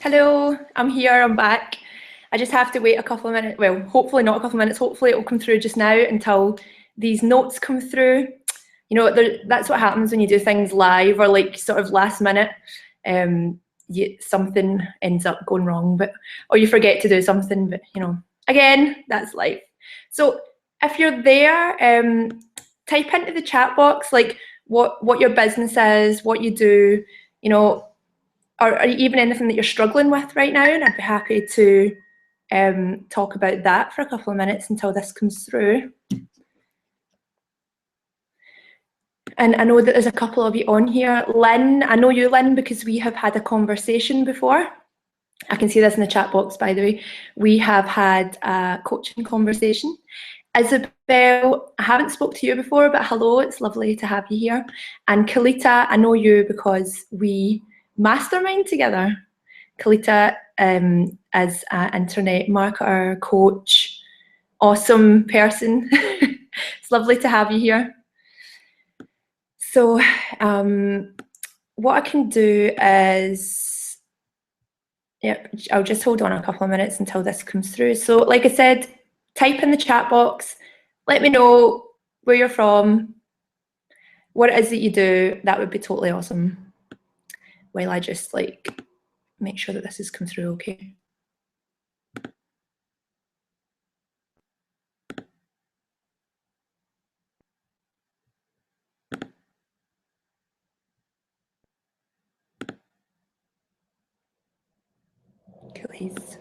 Hello, I'm here, I'm back. I just have to wait a couple of minutes, well, hopefully not a couple of minutes, hopefully it will come through just now until these notes come through. You know, that's what happens when you do things live or like sort of last minute. Something ends up going wrong, or you forget to do something, but you know, again, that's life. So if you're there, type into the chat box like what your business is, what you do, you know, or even anything that you're struggling with right now, and I'd be happy to talk about that for a couple of minutes until this comes through. And I know that there's a couple of you on here. Lynn, I know you, Lynn, because we have had a conversation before. I can see this in the chat box, by the way. We have had a coaching conversation. Isabel, I haven't spoke to you before, but hello, it's lovely to have you here. And Kalita, I know you because we mastermind together. Kalita is an internet marketer, coach, awesome person. It's lovely to have you here. So what I can do is, I'll just hold on a couple of minutes until this comes through. So like I said, type in the chat box, let me know where you're from, what it is that you do. That would be totally awesome. While I just like make sure that this has come through okay. Please.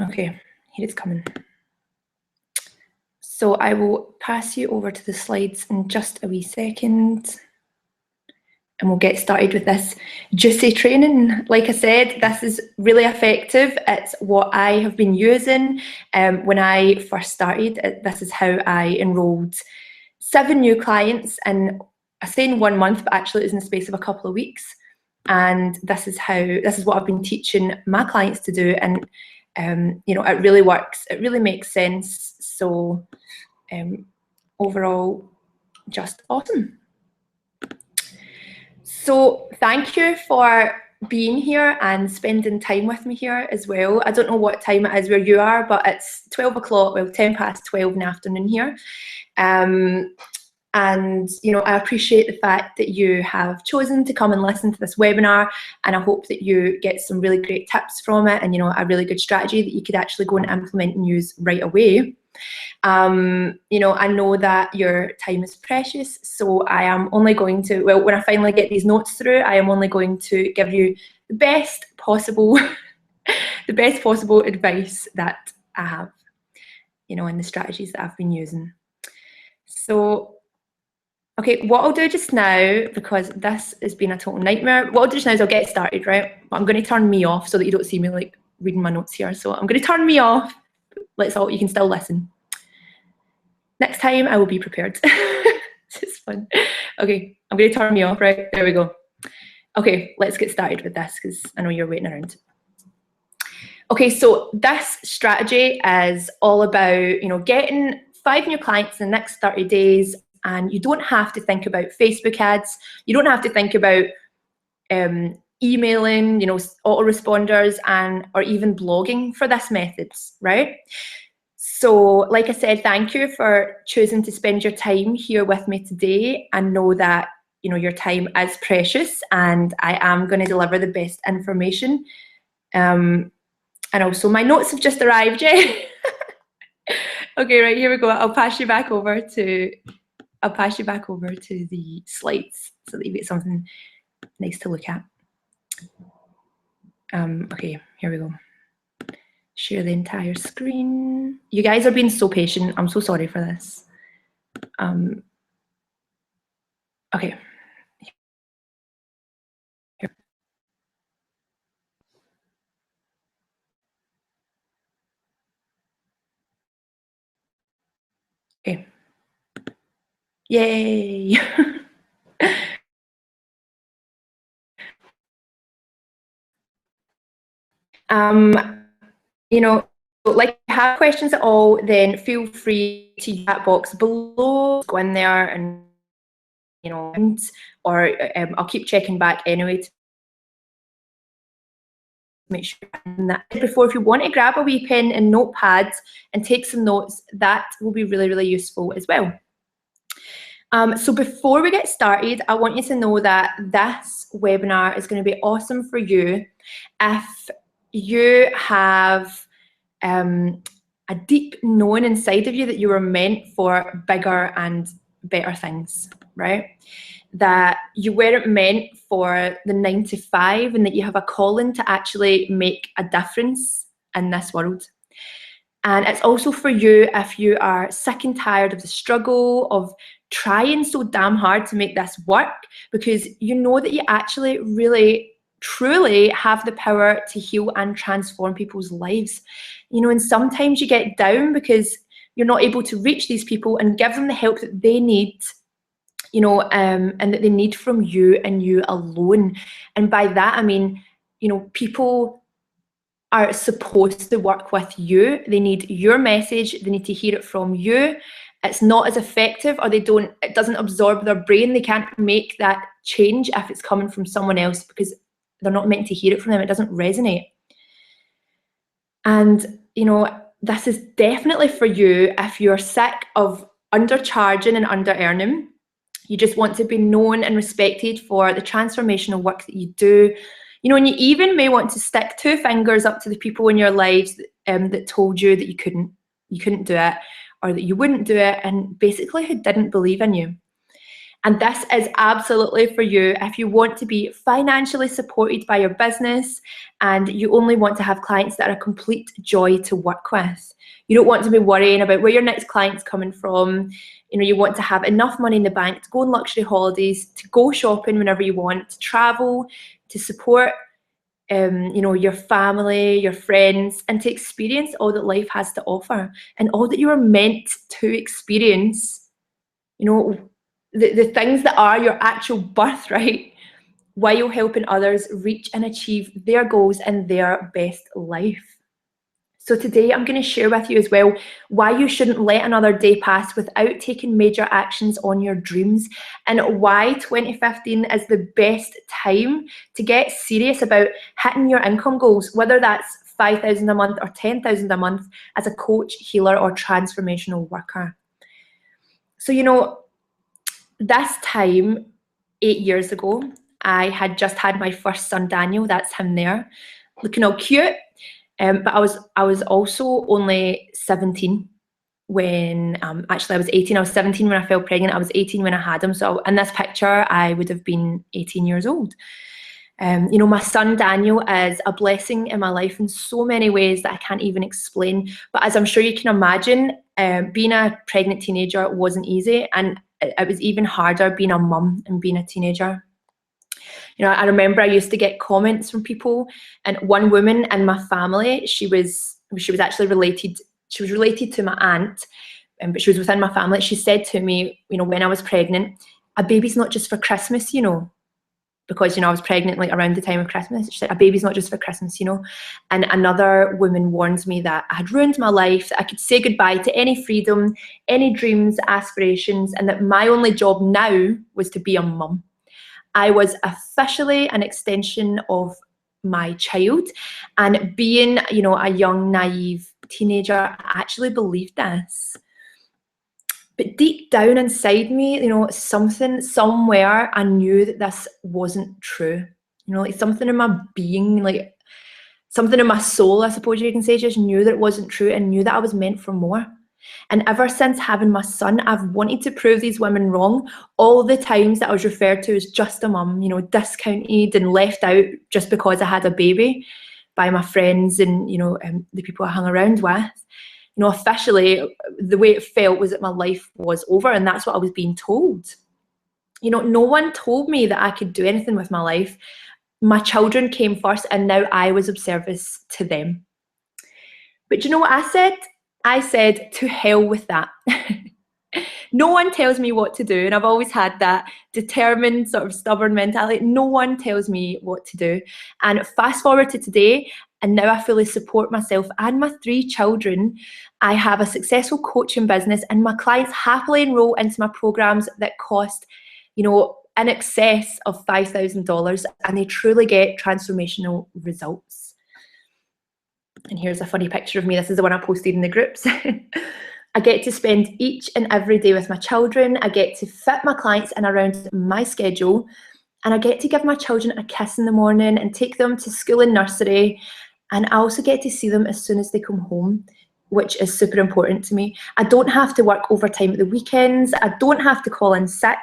Okay, here it's coming. So I will pass you over to the slides in just a wee second. And we'll get started with this juicy training. Like I said, this is really effective. It's what I have been using when I first started. This is how I enrolled 7 new clients in, I say in 1 month, but actually it was in the space of a couple of weeks. And this is what I've been teaching my clients to do. And you know, it really works. It really makes sense. So overall, just awesome. So thank you for being here and spending time with me here as well. I don't know what time it is where you are, but it's 12 o'clock, well, 10 past 12 in the afternoon here. And you know, I appreciate the fact that you have chosen to come and listen to this webinar, and I hope that you get some really great tips from it and, you know, a really good strategy that you could actually go and implement and use right away. You know, I know that your time is precious, so I am only going to, well, when I finally get these notes through, I am only going to give you the best possible the best possible advice that I have, you know, and the strategies that I've been using. So okay, what I'll do just now, because this has been a total nightmare, what I'll do just now is I'll get started, right? But I'm going to turn me off so that you don't see me like reading my notes here. So I'm going to turn me off. You can still listen. Next time I will be prepared. This is fun. Okay, I'm going to turn me off, right? There we go. Okay, let's get started with this because I know you're waiting around. Okay, so this strategy is all about, you know, getting 5 new clients in the next 30 days. And you don't have to think about Facebook ads. You don't have to think about emailing, you know, autoresponders or even blogging for this method, right? So like I said, thank you for choosing to spend your time here with me today, and know that, you know, your time is precious and I am going to deliver the best information. And also my notes have just arrived, yeah. Okay, right, here we go. I'll pass you back over to the slides so that you get something nice to look at. Okay, here we go. Share the entire screen. You guys are being so patient. I'm so sorry for this. Okay. Here. Okay. Yay. You know, like, if you have questions at all, then feel free to use that box below. Go in there and you know, or I'll keep checking back anyway to make sure that before. If you want to grab a wee pen and notepads and take some notes, that will be really, really useful as well. So before we get started, I want you to know that this webinar is going to be awesome for you if you have a deep knowing inside of you that you were meant for bigger and better things, right? That you weren't meant for the 9 to 5, and that you have a calling to actually make a difference in this world. And it's also for you if you are sick and tired of the struggle, of trying so damn hard to make this work, because you know that you actually really truly have the power to heal and transform people's lives. You know, and sometimes you get down because you're not able to reach these people and give them the help that they need, you know, and that they need from you and you alone. And by that, I mean, you know, people are supposed to work with you. They need your message. They need to hear it from you. It's not as effective, or it doesn't absorb their brain. They can't make that change if it's coming from someone else, because they're not meant to hear it from them. It doesn't resonate. And, you know, this is definitely for you if you're sick of undercharging and under-earning. You just want to be known and respected for the transformational work that you do. You know, and you even may want to stick 2 fingers up to the people in your lives that told you that you couldn't do it, or that you wouldn't do it, and basically who didn't believe in you. And this is absolutely for you if you want to be financially supported by your business and you only want to have clients that are a complete joy to work with. You don't want to be worrying about where your next client's coming from. You know, you want to have enough money in the bank to go on luxury holidays, to go shopping whenever you want, to travel, to support you know, your family, your friends, and to experience all that life has to offer and all that you are meant to experience. You know, the things that are your actual birthright, while helping others reach and achieve their goals and their best life. So today I'm going to share with you as well why you shouldn't let another day pass without taking major actions on your dreams, and why 2015 is the best time to get serious about hitting your income goals, whether that's 5,000 a month or 10,000 a month as a coach, healer, or transformational worker. So, you know, this time 8 years ago, I had just had my first son, Daniel. That's him there, looking all cute. But I was also only 17 when, actually I was 18. I was 17 when I fell pregnant. I was 18 when I had him. So in this picture, I would have been 18 years old. You know, my son Daniel is a blessing in my life in so many ways that I can't even explain. But as I'm sure you can imagine, being a pregnant teenager wasn't easy, and it was even harder being a mum and being a teenager. You know, I remember I used to get comments from people, and one woman in my family, she was actually related. She was related to my aunt, but she was within my family. She said to me, you know, when I was pregnant, a baby's not just for Christmas, you know, because, you know, I was pregnant like around the time of Christmas. She said, a baby's not just for Christmas, you know. And another woman warned me that I had ruined my life, that I could say goodbye to any freedom, any dreams, aspirations, and that my only job now was to be a mum. I was officially an extension of my child, and being, you know, a young, naive teenager, I actually believed this. But deep down inside me, you know, something, somewhere, I knew that this wasn't true. You know, like something in my being, like something in my soul, I suppose you can say, just knew that it wasn't true and knew that I was meant for more. And ever since having my son, I've wanted to prove these women wrong. All the times that I was referred to as just a mum, you know, discounted and left out just because I had a baby by my friends and, you know, the people I hung around with. You know, officially, the way it felt was that my life was over, and that's what I was being told. You know, no one told me that I could do anything with my life. My children came first, and now I was of service to them. But you know what I said? I said, to hell with that. No one tells me what to do, and I've always had that determined, sort of stubborn mentality. No one tells me what to do. And fast forward to today, and now I fully support myself and my 3 children. I have a successful coaching business, and my clients happily enroll into my programs that cost, you know, in excess of $5,000, and they truly get transformational results. And here's a funny picture of me. This is the one I posted in the groups. I get to spend each and every day with my children. I get to fit my clients in around my schedule. And I get to give my children a kiss in the morning and take them to school and nursery. And I also get to see them as soon as they come home, which is super important to me. I don't have to work overtime at the weekends. I don't have to call in sick.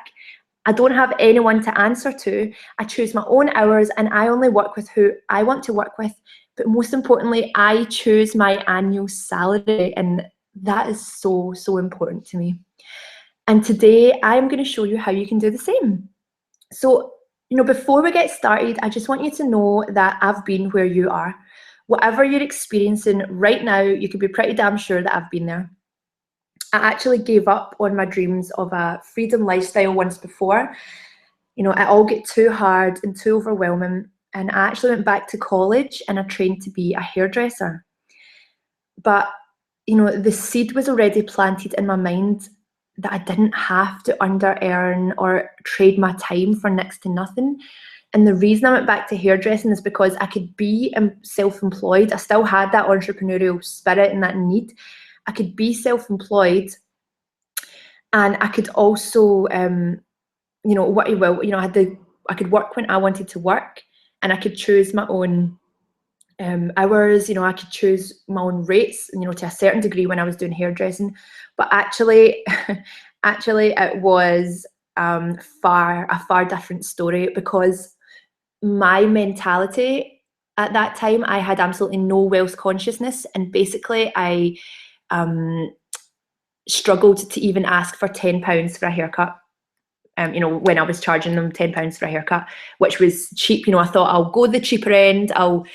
I don't have anyone to answer to. I choose my own hours and I only work with who I want to work with. But most importantly, I choose my annual salary, and that is so, so important to me. And today I'm going to show you how you can do the same. So, you know, before we get started, I just want you to know that I've been where you are. Whatever you're experiencing right now, you can be pretty damn sure that I've been there. I actually gave up on my dreams of a freedom lifestyle once before. You know, it all got too hard and too overwhelming. And I actually went back to college and I trained to be a hairdresser. But, you know, the seed was already planted in my mind that I didn't have to under-earn or trade my time for next to nothing. And the reason I went back to hairdressing is because I could be self-employed. I still had that entrepreneurial spirit and that need. I could be self-employed, and I could also, you know, I could work when I wanted to work, and I could choose my own hours. You know, I could choose my own rates, you know, to a certain degree when I was doing hairdressing. But actually, it was a far different story, because my mentality at that time, I had absolutely no wealth consciousness, and basically I struggled to even ask for £10 for a haircut. You know, when I was charging them £10 for a haircut, which was cheap. You know, I thought I'll go the cheaper end. I'll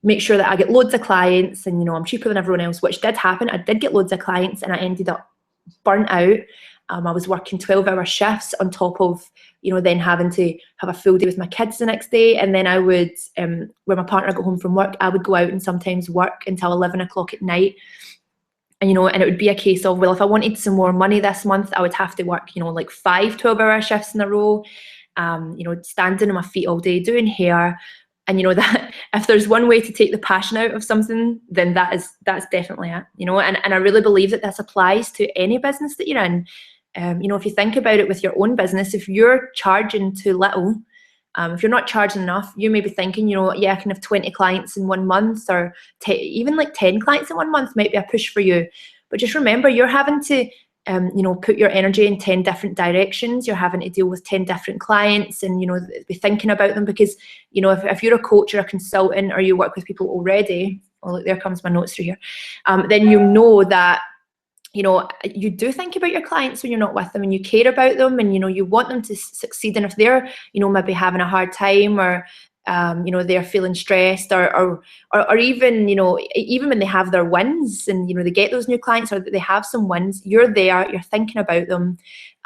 make sure that I get loads of clients, and, you know, I'm cheaper than everyone else, which did happen. I did get loads of clients, and I ended up burnt out. I was working 12-hour shifts on top of, you know, then having to have a full day with my kids the next day. And then I would, when my partner got home from work, I would go out and sometimes work until 11 o'clock at night. And, you know, and it would be a case of, well, if I wanted some more money this month, I would have to work, you know, like 5 12-hour shifts in a row, you know, standing on my feet all day, doing hair. And, you know, that if there's one way to take the passion out of something, then that's definitely it, you know. And I really believe that this applies to any business that you're in. You know, if you think about it with your own business, if you're charging too little, if you're not charging enough, you may be thinking, you know, yeah, I can have 20 clients in 1 month, or even like 10 clients in 1 month might be a push for you. But just remember, you're having to, you know, put your energy in 10 different directions. You're having to deal with 10 different clients, and, you know, be thinking about them, because, you know, if you're a coach or a consultant, or you work with people already, oh look, there comes my notes through here, then you know that, you know, you do think about your clients when you're not with them, and you care about them, and, you know, you want them to succeed. And if they're, you know, maybe having a hard time, or you know, they're feeling stressed, or even, you know, even when they have their wins, and, you know, they get those new clients, or they have some wins, you're there, you're thinking about them.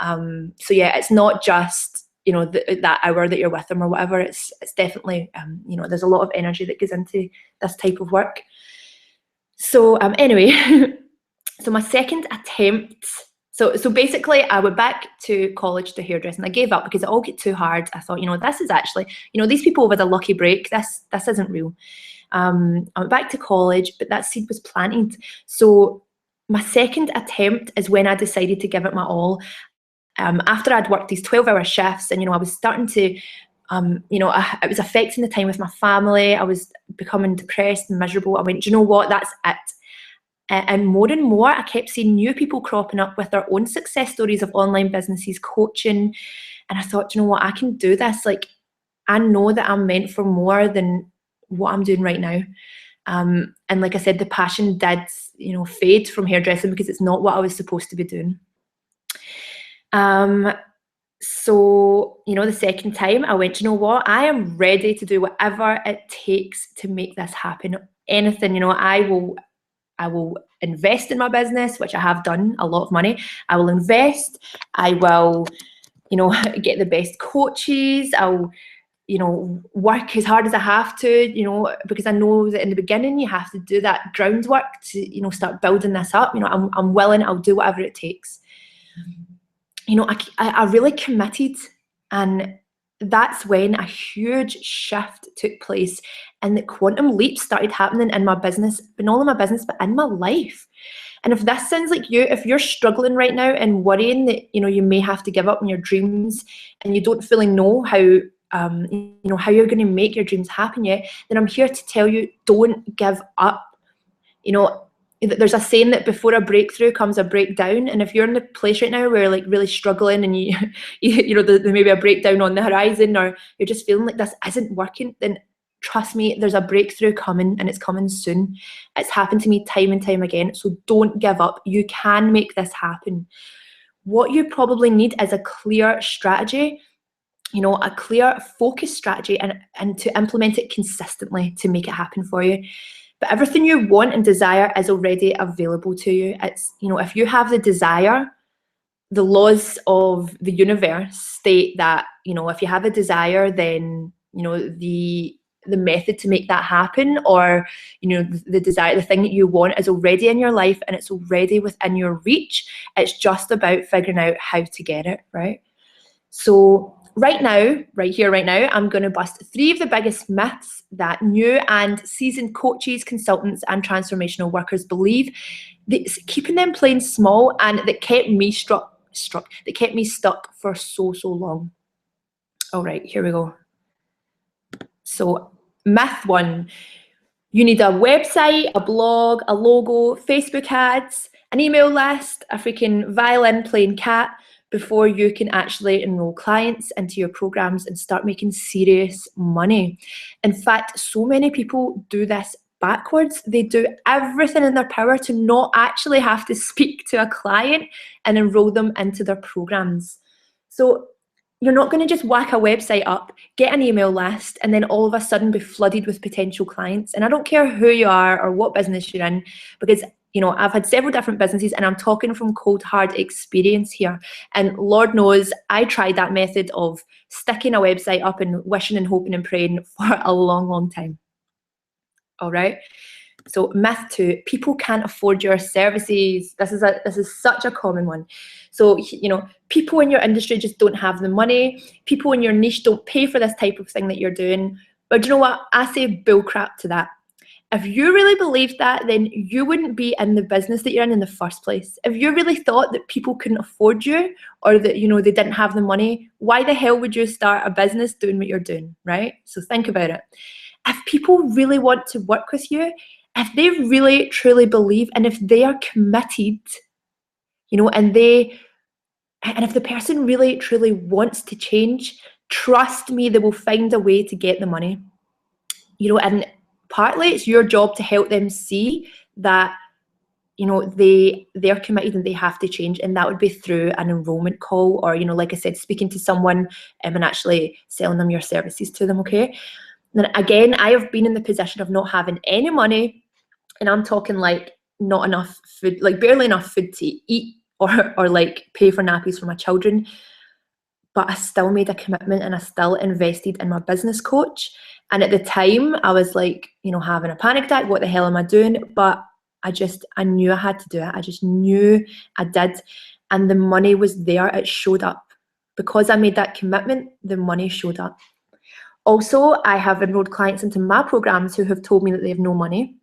So yeah, it's not just, you know, that hour that you're with them or whatever. It's definitely, you know, there's a lot of energy that goes into this type of work. So anyway. So my second attempt, so basically I went back to college to hairdressing. I gave up because it all got too hard. I thought, you know, this is actually, you know, these people have had a lucky break. This isn't real. I went back to college, but that seed was planted. So my second attempt is when I decided to give it my all. After I'd worked these 12-hour shifts, and, you know, I was starting to, you know, it was affecting the time with my family. I was becoming depressed and miserable. I went, do you know what, that's it. And more, I kept seeing new people cropping up with their own success stories of online businesses, coaching. And I thought, you know what, I can do this. Like, I know that I'm meant for more than what I'm doing right now. And like I said, the passion did, you know, fade from hairdressing, because it's not what I was supposed to be doing. So, you know, the second time I went, you know what, I am ready to do whatever it takes to make this happen. Anything, you know, I will invest in my business, which I have done, a lot of money. I will invest. I will, you know, get the best coaches. I'll, you know, work as hard as I have to, you know, because I know that in the beginning you have to do that groundwork to, you know, start building this up. You know, I'm willing, I'll do whatever it takes. you know, I really committed, and that's when a huge shift took place and the quantum leap started happening in my business, but not only my business, but in my life. And if this sounds like you, if you're struggling right now and worrying that, you know, you may have to give up on your dreams and you don't fully know how, you know, how you're going to make your dreams happen yet, then I'm here to tell you, don't give up. You know, there's a saying that before a breakthrough comes a breakdown. And if you're in the place right now where you're like really struggling and you know, there may be a breakdown on the horizon, or you're just feeling like this isn't working, then trust me, there's a breakthrough coming, and it's coming soon. It's happened to me time and time again. So don't give up. You can make this happen. What you probably need is a clear strategy, you know, a clear focused strategy, and to implement it consistently to make it happen for you. But everything you want and desire is already available to you. It's, you know, if you have the desire, the laws of the universe state that, you know, if you have a desire, then, you know, the method to make that happen, or, you know, the desire, the thing that you want is already in your life and it's already within your reach. It's just about figuring out how to get it, right? So right now, right here, right now, I'm going to bust 3 of the biggest myths that new and seasoned coaches, consultants, and transformational workers believe, that's keeping them playing small and that kept me stuck for so long. All right, here we go. So myth 1, you need a website, a blog, a logo, Facebook ads, an email list, a freaking violin playing cat before you can actually enroll clients into your programs and start making serious money. In fact, so many people do this backwards. They do everything in their power to not actually have to speak to a client and enroll them into their programs. So you're not going to just whack a website up, get an email list, and then all of a sudden be flooded with potential clients. And I don't care who you are or what business you're in, because, you know, I've had several different businesses and I'm talking from cold, hard experience here. And Lord knows I tried that method of sticking a website up and wishing and hoping and praying for a long time. All right. So myth 2, people can't afford your services. This is such a common one. So, you know, people in your industry just don't have the money. People in your niche don't pay for this type of thing that you're doing. But you know what? I say bull crap to that. If you really believed that, then you wouldn't be in the business that you're in the first place. If you really thought that people couldn't afford you, or that, you know, they didn't have the money, why the hell would you start a business doing what you're doing, right? So think about it. If people really want to work with you, if they really truly believe, and if they are committed, you know, and if the person really truly wants to change, trust me, they will find a way to get the money. You know, and partly it's your job to help them see that, you know, they're committed and they have to change, and that would be through an enrollment call, or, you know, like I said, speaking to someone and actually selling them your services to them. Okay. Then again, I have been in the position of not having any money, and I'm talking like not enough food, like barely enough food to eat, or like pay for nappies for my children. But I still made a commitment and I still invested in my business coach. And at the time I was like, you know, having a panic attack. What the hell am I doing? But I knew I had to do it. I just knew I did. And the money was there. It showed up. Because I made that commitment, the money showed up. Also, I have enrolled clients into my programs who have told me that they have no money,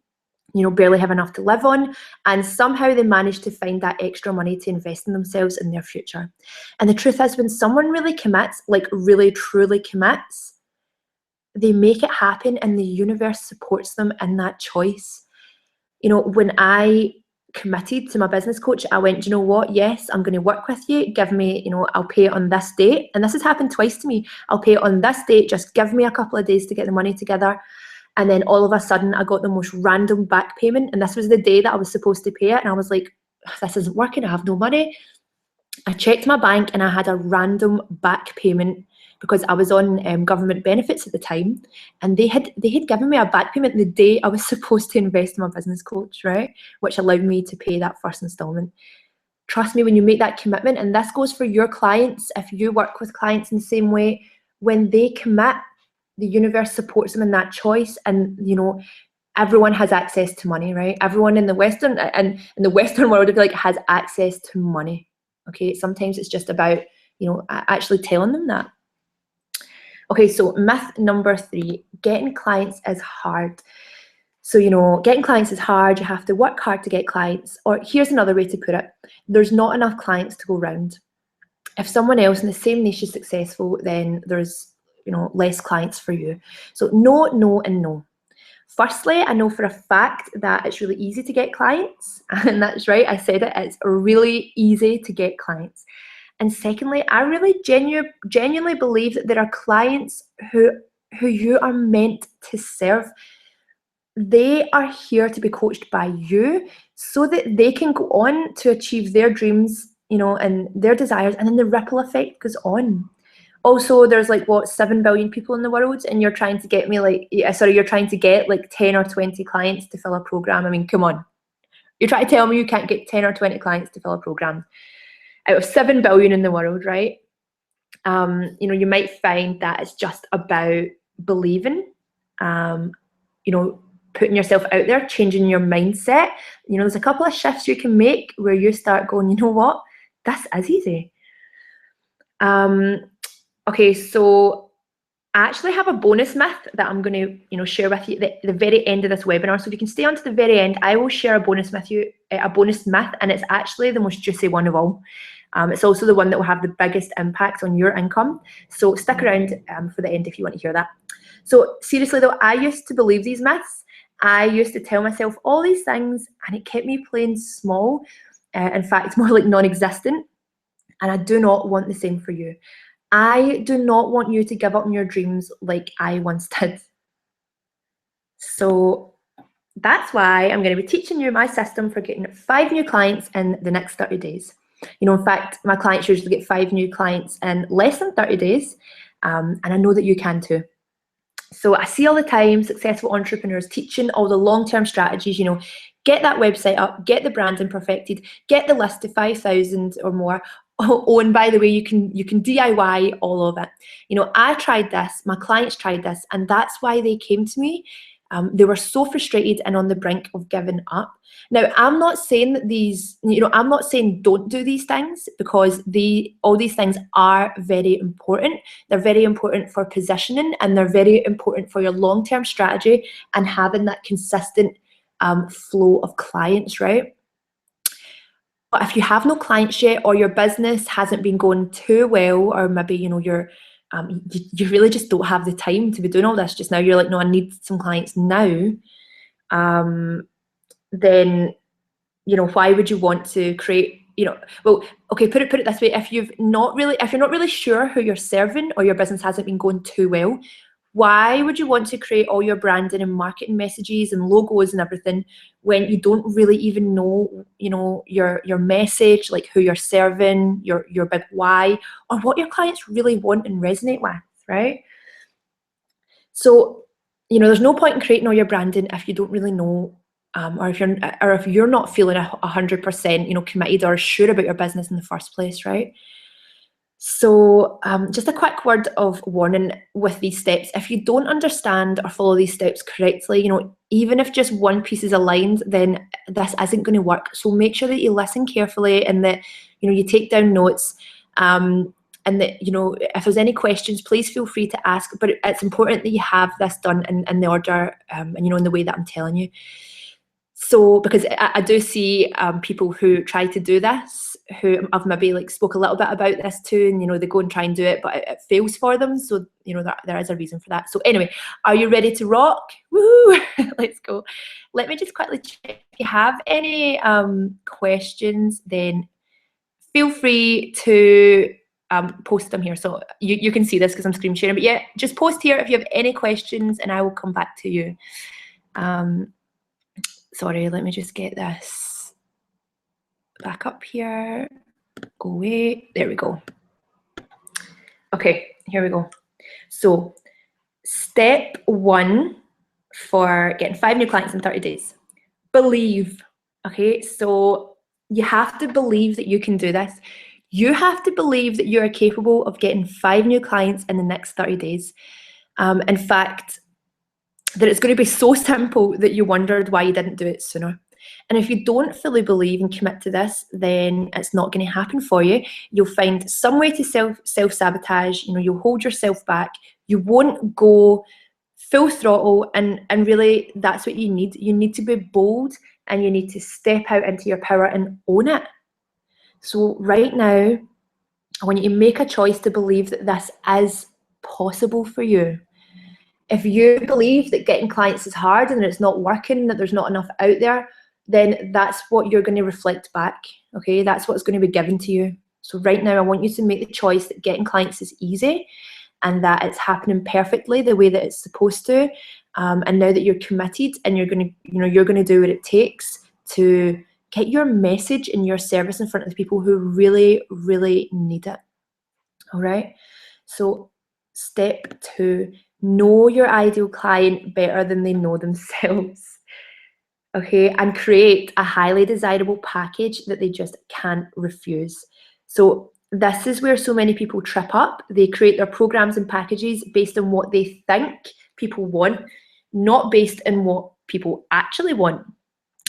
you know, barely have enough to live on, and somehow they manage to find that extra money to invest in themselves in their future. And the truth is, when someone really commits, like really truly commits, they make it happen, and the universe supports them in that choice. You know, when I committed to my business coach, I went, you know what, yes, I'm going to work with you. Give me, you know, I'll pay it on this date. And this has happened twice to me. I'll pay it on this date. Just give me a couple of days to get the money together. And then all of a sudden I got the most random back payment. And this was the day that I was supposed to pay it. And I was like, this isn't working. I have no money. I checked my bank and I had a random back payment because I was on government benefits at the time, and they had given me a back payment the day I was supposed to invest in my business coach, right? Which allowed me to pay that first installment. Trust me, when you make that commitment, and this goes for your clients, if you work with clients in the same way, when they commit, the universe supports them in that choice. And, you know, everyone has access to money, right? Everyone in the Western world, if you like, has access to money. okay? Sometimes it's just about, you know, actually telling them that. Okay, so myth number 3, getting clients is hard. So, you know, getting clients is hard. You have to work hard to get clients. Or here's another way to put it. There's not enough clients to go round. If someone else in the same niche is successful, then there's, you know, less clients for you. So no, no, and no. Firstly, I know for a fact that it's really easy to get clients. And that's right, I said it, it's really easy to get clients. And secondly, I really genuinely believe that there are clients who you are meant to serve. They are here to be coached by you so that they can go on to achieve their dreams, you know, and their desires, and then the ripple effect goes on. Also, there's like, what, 7 billion people in the world, and you're trying to get me like, you're trying to get like 10 or 20 clients to fill a program. I mean, come on. You're trying to tell me you can't get 10 or 20 clients to fill a program out of 7 billion in the world, right? You know, you might find that it's just about believing, you know, putting yourself out there, changing your mindset. You know, there's a couple of shifts you can make where you start going, you know what, this is easy. Okay, so I actually have a bonus myth that I'm going to, you know, share with you at the very end of this webinar. So if you can stay on to the very end, I will share a bonus myth, and it's actually the most juicy one of all. It's also the one that will have the biggest impact on your income. So stick around for the end if you want to hear that. So seriously though, I used to believe these myths. I used to tell myself all these things, and it kept me playing small. In fact, more like non-existent. And I do not want the same for you. I do not want you to give up on your dreams like I once did. So that's why I'm going to be teaching you my system for getting 5 new clients in the next 30 days. You know, in fact, my clients usually get 5 new clients in less than 30 days. And I know that you can too. So I see all the time successful entrepreneurs teaching all the long-term strategies, you know, get that website up, get the branding perfected, get the list to 5,000 or more. Oh, and by the way, you can DIY all of it. You know, I tried this, my clients tried this, and that's why they came to me. They were so frustrated and on the brink of giving up. Now, I'm not saying that I'm not saying don't do these things, because all these things are very important. They're very important for positioning, and they're very important for your long-term strategy and having that consistent flow of clients, right? But if you have no clients yet, or your business hasn't been going too well, or maybe, you know, you really just don't have the time to be doing all this just now, you're like, no, I need some clients now, then, you know, why would you want to create, you know, well, okay, put it this way, if you're not really sure who you're serving, or your business hasn't been going too well, why would you want to create all your branding and marketing messages and logos and everything when you don't really even know, you know, your message, like who you're serving, your big why, or what your clients really want and resonate with, right? So, you know, there's no point in creating all your branding if you don't really know, or if you're not feeling 100%, you know, committed or sure about your business in the first place, right? So just a quick word of warning with these steps. If you don't understand or follow these steps correctly, you know, even if just one piece is aligned, then this isn't going to work. So make sure that you listen carefully, and that, you know, you take down notes, and that, you know, if there's any questions, please feel free to ask. But it's important that you have this done in the order, and, you know, in the way that I'm telling you. So, because I do see people who try to do this, who I've maybe like spoke a little bit about this too, and, you know, they go and try and do it, but it fails for them. So, you know, there is a reason for that. So anyway, are you ready to rock? Woo! Let's go. Let me just quickly check. If you have any questions, then feel free to post them here. So you can see this because I'm screen sharing, but yeah, just post here if you have any questions, and I will come back to you. Sorry, let me just get this back up here. Go away. There we go. Okay, here we go. So step 1 for getting 5 new clients in 30 days. Believe. Okay, so you have to believe that you can do this. You have to believe that you are capable of getting 5 new clients in the next 30 days. In fact, that it's going to be so simple that you wondered why you didn't do it sooner. And if you don't fully believe and commit to this, then it's not going to happen for you. You'll find some way to self-sabotage, you'll hold yourself back. You won't go full throttle, and really that's what you need. You need to be bold, and you need to step out into your power and own it. So right now, I want you to make a choice to believe that this is possible for you. If you believe that getting clients is hard and that it's not working, that there's not enough out there, then that's what you're going to reflect back, okay? That's what's going to be given to you. So right now, I want you to make the choice that getting clients is easy and that it's happening perfectly the way that it's supposed to. And now that you're committed and you're going to do what it takes to get your message and your service in front of the people who really, really need it. All right. So step 2, know your ideal client better than they know themselves. Okay, and create a highly desirable package that they just can't refuse. So this is where so many people trip up. They create their programs and packages based on what they think people want, not based on what people actually want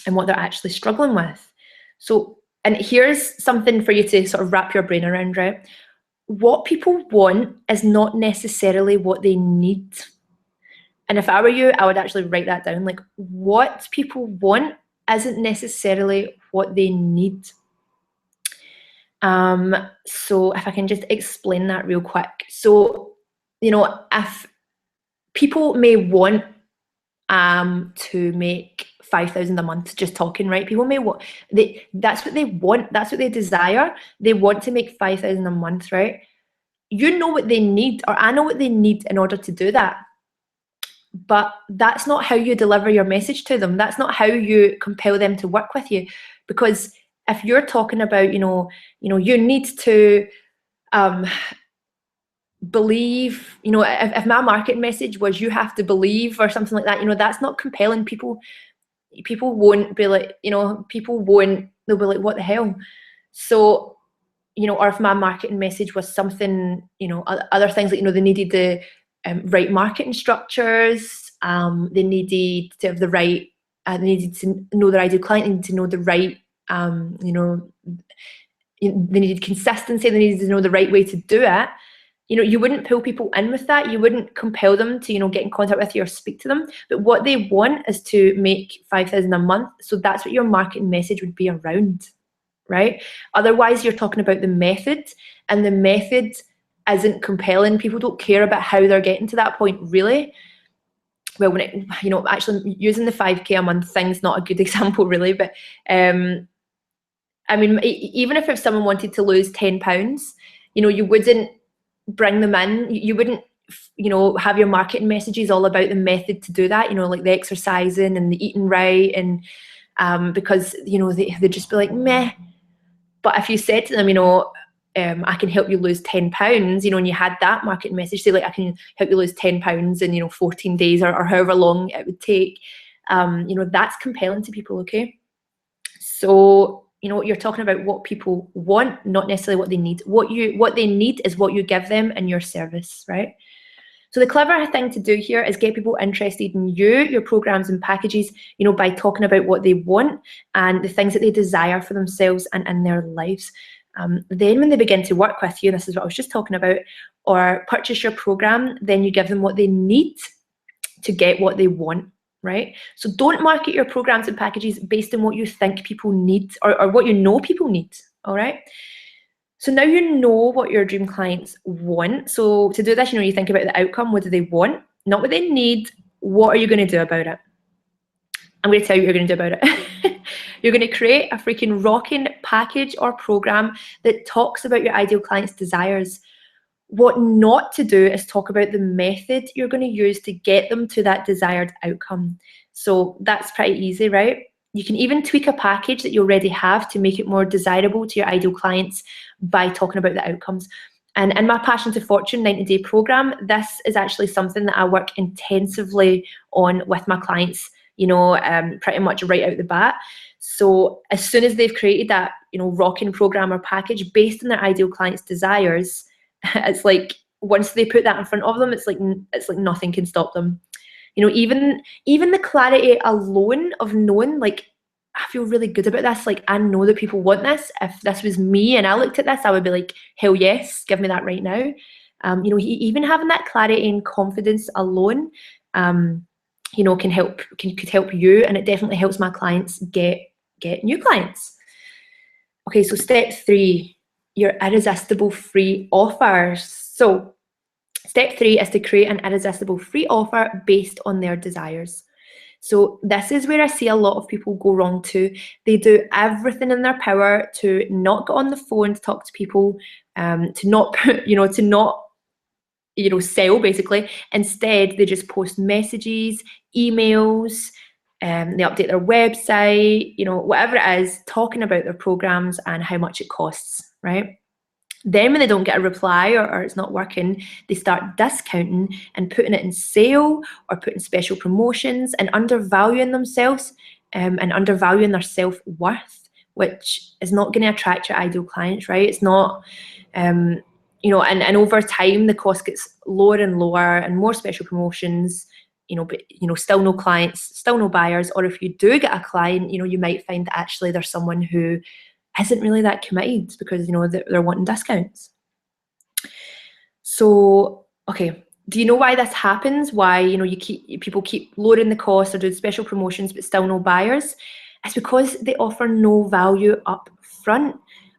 and what they're actually struggling with. So, and here's something for you to sort of wrap your brain around, right? What people want is not necessarily what they need. And if I were you, I would actually write that down. Like, what people want isn't necessarily what they need. So if I can just explain that real quick. So, if people may want to make 5,000 a month, just talking, right? People may want, that's what they want, that's what they desire. They want to make 5,000 a month, right? You know what they need, or I know what they need in order to do that. But that's not how you deliver your message to them. That's not how you compel them to work with you. Because if you're talking about, you need to believe, if my marketing message was you have to believe or something like that, that's not compelling. People won't be like, they'll be like, what the hell? So, or if my marketing message was something, other things like, they needed the right marketing structures, they needed to have the right, they needed to know their ideal client, they needed to know the right, they needed consistency, they needed to know the right way to do it. You wouldn't pull people in with that. You wouldn't compel them to, get in contact with you or speak to them. But what they want is to make 5,000 a month. So that's what your marketing message would be around, right? Otherwise, you're talking about the method, and the method isn't compelling. People don't care about how they're getting to that point, really. Well, when it, actually using the 5K a month thing's not a good example, really. But I mean, even if someone wanted to lose 10 pounds, you wouldn't bring them in. You wouldn't, have your marketing messages all about the method to do that, like the exercising and the eating right, and because, they'd just be like, meh. But if you said to them, I can help you lose 10 pounds, and you had that marketing message, say like, I can help you lose 10 pounds in, 14 days or however long it would take, that's compelling to people, okay? So, you're talking about what people want, not necessarily what they need. What they need is what you give them in your service, right? So the clever thing to do here is get people interested in you, your programs and packages, by talking about what they want and the things that they desire for themselves and in their lives. Then when they begin to work with you, and this is what I was just talking about, or purchase your program, then you give them what they need to get what they want, right? So don't market your programs and packages based on what you think people need or what people need, all right? So now you know what your dream clients want. So to do this, you think about the outcome. What do they want? Not what they need. What are you going to do about it? I'm going to tell you what you're going to do about it. You're going to create a freaking rocking package or program that talks about your ideal client's desires. What not to do is talk about the method you're going to use to get them to that desired outcome. So that's pretty easy, right? You can even tweak a package that you already have to make it more desirable to your ideal clients by talking about the outcomes. And in my Passion to Fortune 90-day program, this is actually something that I work intensively on with my clients, pretty much right out the bat. So as soon as they've created that, rocking program or package based on their ideal client's desires, it's like once they put that in front of them, it's like nothing can stop them. Even the clarity alone of knowing like I feel really good about this. Like, I know that people want this. If this was me and I looked at this, I would be like, hell yes, give me that right now. You know, even having that clarity and confidence alone, you know, could help you, and it definitely helps my clients get new clients. Okay, so step 3, your irresistible free offers. So step 3 is to create an irresistible free offer based on their desires. So this is where I see a lot of people go wrong too. They do everything in their power to not get on the phone to talk to people, to not put, to not, sell basically. Instead, they just post messages, emails, they update their website, whatever it is, talking about their programs and how much it costs, right? Then when they don't get a reply or it's not working, they start discounting and putting it in sale or putting special promotions and undervaluing themselves, and undervaluing their self-worth, which is not going to attract your ideal clients, right? It's not, and over time the cost gets lower and lower and more special promotions, but still no clients, still no buyers. Or if you do get a client, you might find that actually there's someone who isn't really that committed because they're wanting discounts. So, okay, do you know why this happens? Why people keep lowering the cost or doing special promotions but still no buyers? It's because they offer no value up front.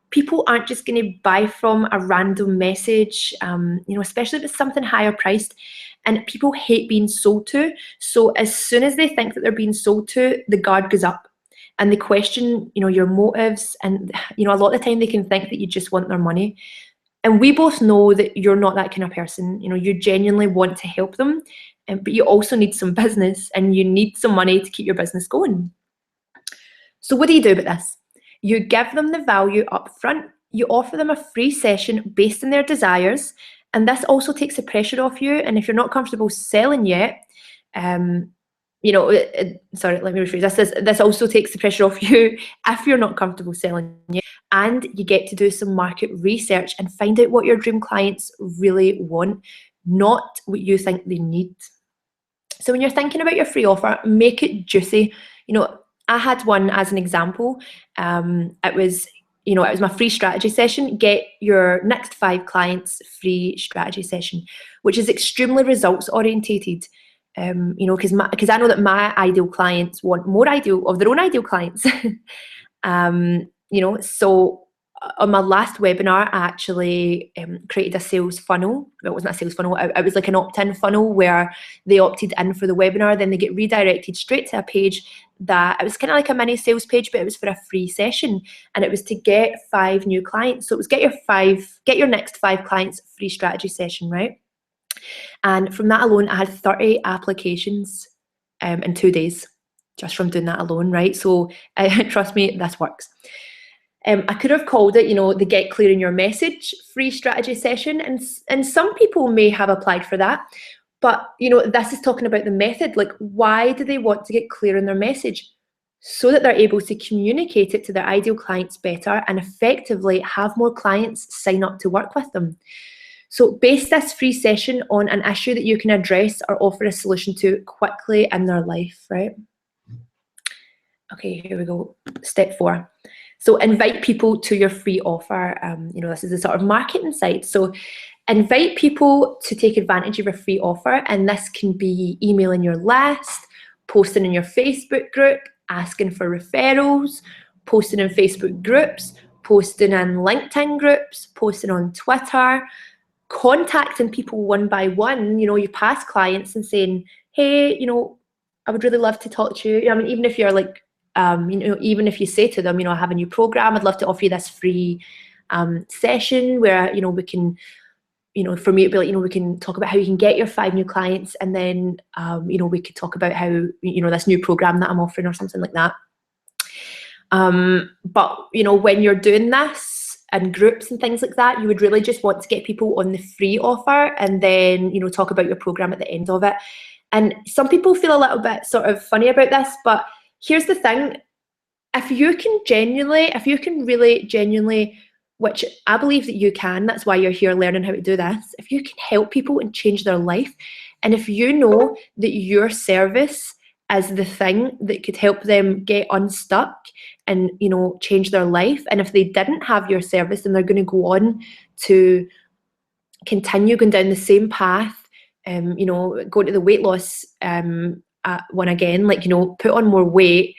People aren't just going to buy from a random message, especially if it's something higher priced. And people hate being sold to. So as soon as they think that they're being sold to, the guard goes up. And they question, your motives, and a lot of the time they can think that you just want their money. And we both know that you're not that kind of person. You genuinely want to help them, but you also need some business and you need some money to keep your business going. So what do you do about this? You give them the value up front. You offer them a free session based on their desires, and this also takes the pressure off you. And if you're not comfortable selling yet, sorry, let me rephrase this. This also takes the pressure off you if you're not comfortable selling yet, and you get to do some market research and find out what your dream clients really want, not what you think they need. So when you're thinking about your free offer, make it juicy. I had one as an example. It was my free strategy session. Get your next 5 clients free strategy session, which is extremely results orientated. Because I know that my ideal clients want more of their own ideal clients. So on my last webinar, I actually created a sales funnel. It wasn't a sales funnel, it was like an opt-in funnel where they opted in for the webinar, then they get redirected straight to a page that, it was kind of like a mini sales page, but it was for a free session, and it was to get 5 new clients. So it was get your next 5 clients free strategy session, right? And from that alone, I had 30 applications in 2 days, just from doing that alone, right? So trust me, this works. I could have called it, the Get Clear in Your Message free strategy session, and some people may have applied for that. But this is talking about the method. Like, why do they want to get clear in their message? So that they're able to communicate it to their ideal clients better and effectively have more clients sign up to work with them. So base this free session on an issue that you can address or offer a solution to quickly in their life, right? Okay, here we go. Step 4. So invite people to your free offer. This is the sort of marketing side. So invite people to take advantage of your free offer, and this can be emailing your list, posting in your Facebook group, asking for referrals, posting in Facebook groups, posting in LinkedIn groups, posting on Twitter, contacting people one by one, your past clients, and saying, hey, I would really love to talk to you. I mean, even if you're like, even if you say to them, I have a new program, I'd love to offer you this free session where, we can, for me, it'd be like, we can talk about how you can get your 5 new clients, and then, we could talk about how, this new program that I'm offering or something like that. But, when you're doing this and groups and things like that, you would really just want to get people on the free offer and then, talk about your program at the end of it. And some people feel a little bit sort of funny about this, but here's the thing. If you can really genuinely, which I believe that you can, that's why you're here learning how to do this. If you can help people and change their life, and if you know that your service as the thing that could help them get unstuck and, you know, change their life. And if they didn't have your service, then they're going to go on to continue going down the same path, you know, go to the weight loss one again, like, you know, put on more weight,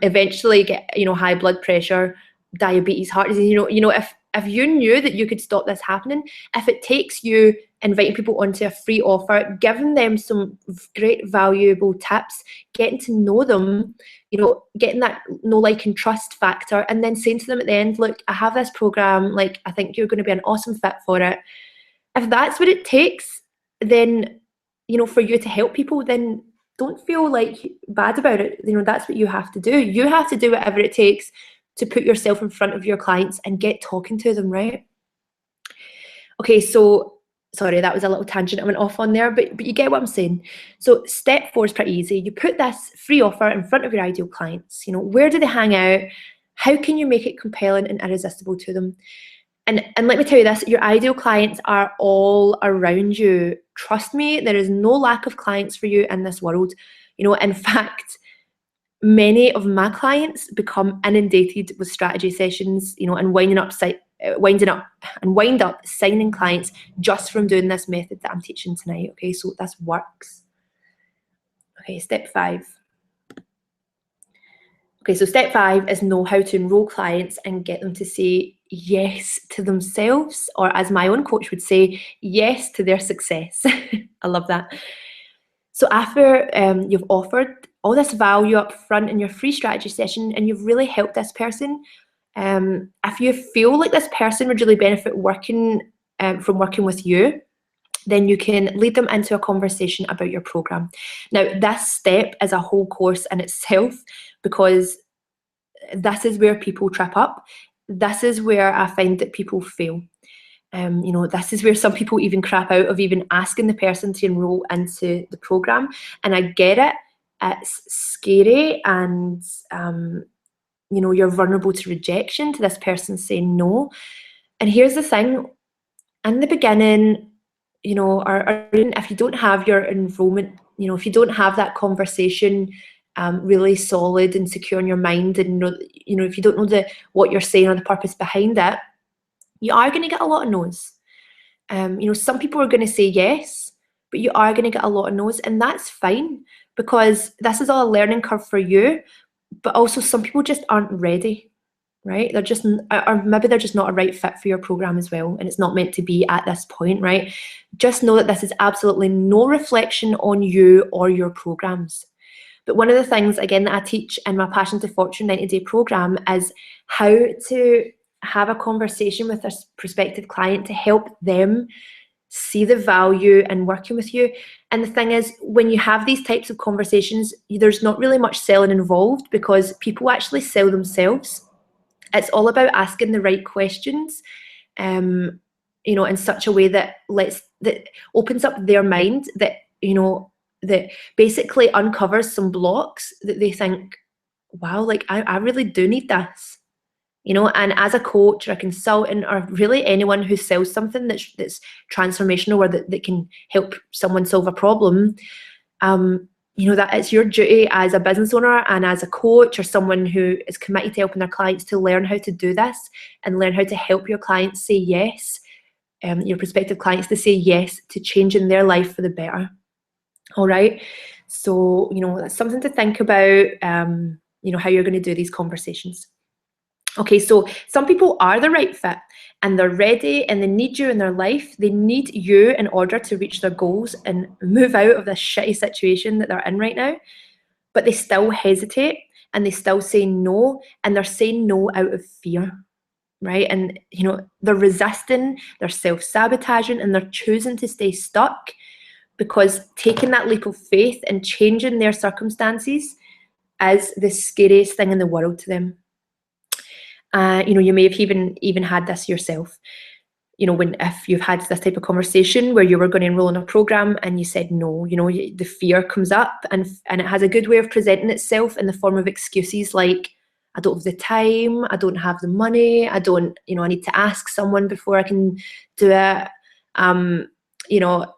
eventually get, you know, high blood pressure, diabetes, heart disease. You know, if you knew that you could stop this happening, if it takes you inviting people onto a free offer, giving them some great valuable tips, getting to know them, you know, getting that know, like, and trust factor, and then saying to them at the end, look, I have this program, like, I think you're going to be an awesome fit for it. If that's what it takes, then, you know, for you to help people, then don't feel like bad about it. You know, that's what you have to do. You have to do whatever it takes to put yourself in front of your clients and get talking to them, right? Okay, so sorry, that was a little tangent I went off on there, but you get what I'm saying. So step 4 is pretty easy. You put this free offer in front of your ideal clients. You know, where do they hang out? How can you make it compelling and irresistible to them? And let me tell you this, your ideal clients are all around you. Trust me, there is no lack of clients for you in this world. You know, in fact, many of my clients become inundated with strategy sessions, you know, and wind up signing clients just from doing this method that I'm teaching tonight. Okay, so this works. Okay, step 5. Okay, so step 5 is know how to enroll clients and get them to say yes to themselves, or as my own coach would say, yes to their success. I love that. So after you've offered all this value up front in your free strategy session and you've really helped this person, if you feel like this person would really benefit from working with you, then you can lead them into a conversation about your program. Now, this step is a whole course in itself, because this is where people trip up. This is where I find that people fail. You know, this is where some people even crap out of even asking the person to enroll into the program. And I get it. It's scary, and you know, you're vulnerable to rejection, to this person saying no. And here's the thing, in the beginning, you know, or if you don't have your enrollment, you know, if you don't have that conversation really solid and secure in your mind, and you know, if you don't know what you're saying or the purpose behind it, you are going to get a lot of no's. You know, some people are going to say yes, but you are going to get a lot of no's, and that's fine, because this is all a learning curve for you. But also, some people just aren't ready, right? They're just, or maybe they're just not a right fit for your program as well, and it's not meant to be at this point, right? Just know that this is absolutely no reflection on you or your programs. But one of the things, again, that I teach in my Passion to Fortune 90-day program is how to have a conversation with a prospective client to help them see the value in working with you. And the thing is, when you have these types of conversations, there's not really much selling involved, because people actually sell themselves. It's all about asking the right questions, you know, in such a way that opens up their mind, that, you know, that basically uncovers some blocks that they think, wow, like I really do need this, you know. And as a coach or a consultant, or really anyone who sells something that's transformational, or that can help someone solve a problem, you know, that it's your duty as a business owner and as a coach or someone who is committed to helping their clients to learn how to do this and learn how to help your clients say yes, your prospective clients to say yes to changing their life for the better. All right. So, you know, that's something to think about, you know, how you're going to do these conversations. Okay, so some people are the right fit and they're ready and they need you in their life. They need you in order to reach their goals and move out of this shitty situation that they're in right now. But they still hesitate and they still say no, and they're saying no out of fear, right? And, you know, they're resisting, they're self-sabotaging, and they're choosing to stay stuck, because taking that leap of faith and changing their circumstances is the scariest thing in the world to them. You know, you may have even had this yourself. You know, if you've had this type of conversation where you were going to enroll in a program and you said no, you know, the fear comes up, and it has a good way of presenting itself in the form of excuses like, I don't have the time, I don't have the money, I need to ask someone before I can do it. You know,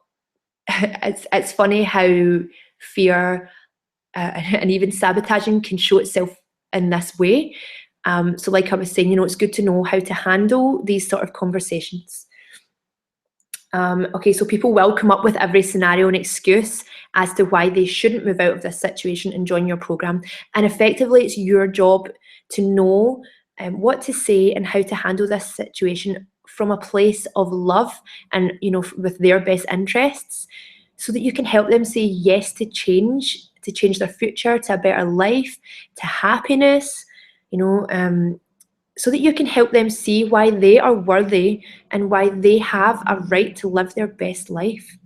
it's funny how fear and even sabotaging can show itself in this way. So like I was saying, it's good to know how to handle these sort of conversations. Okay, so people will come up with every scenario and excuse as to why they shouldn't move out of this situation and join your program. And effectively, it's your job to know what to say and how to handle this situation from a place of love and, with their best interests, so that you can help them say yes to change their future, to a better life, to happiness, so that you can help them see why they are worthy and why they have a right to live their best life.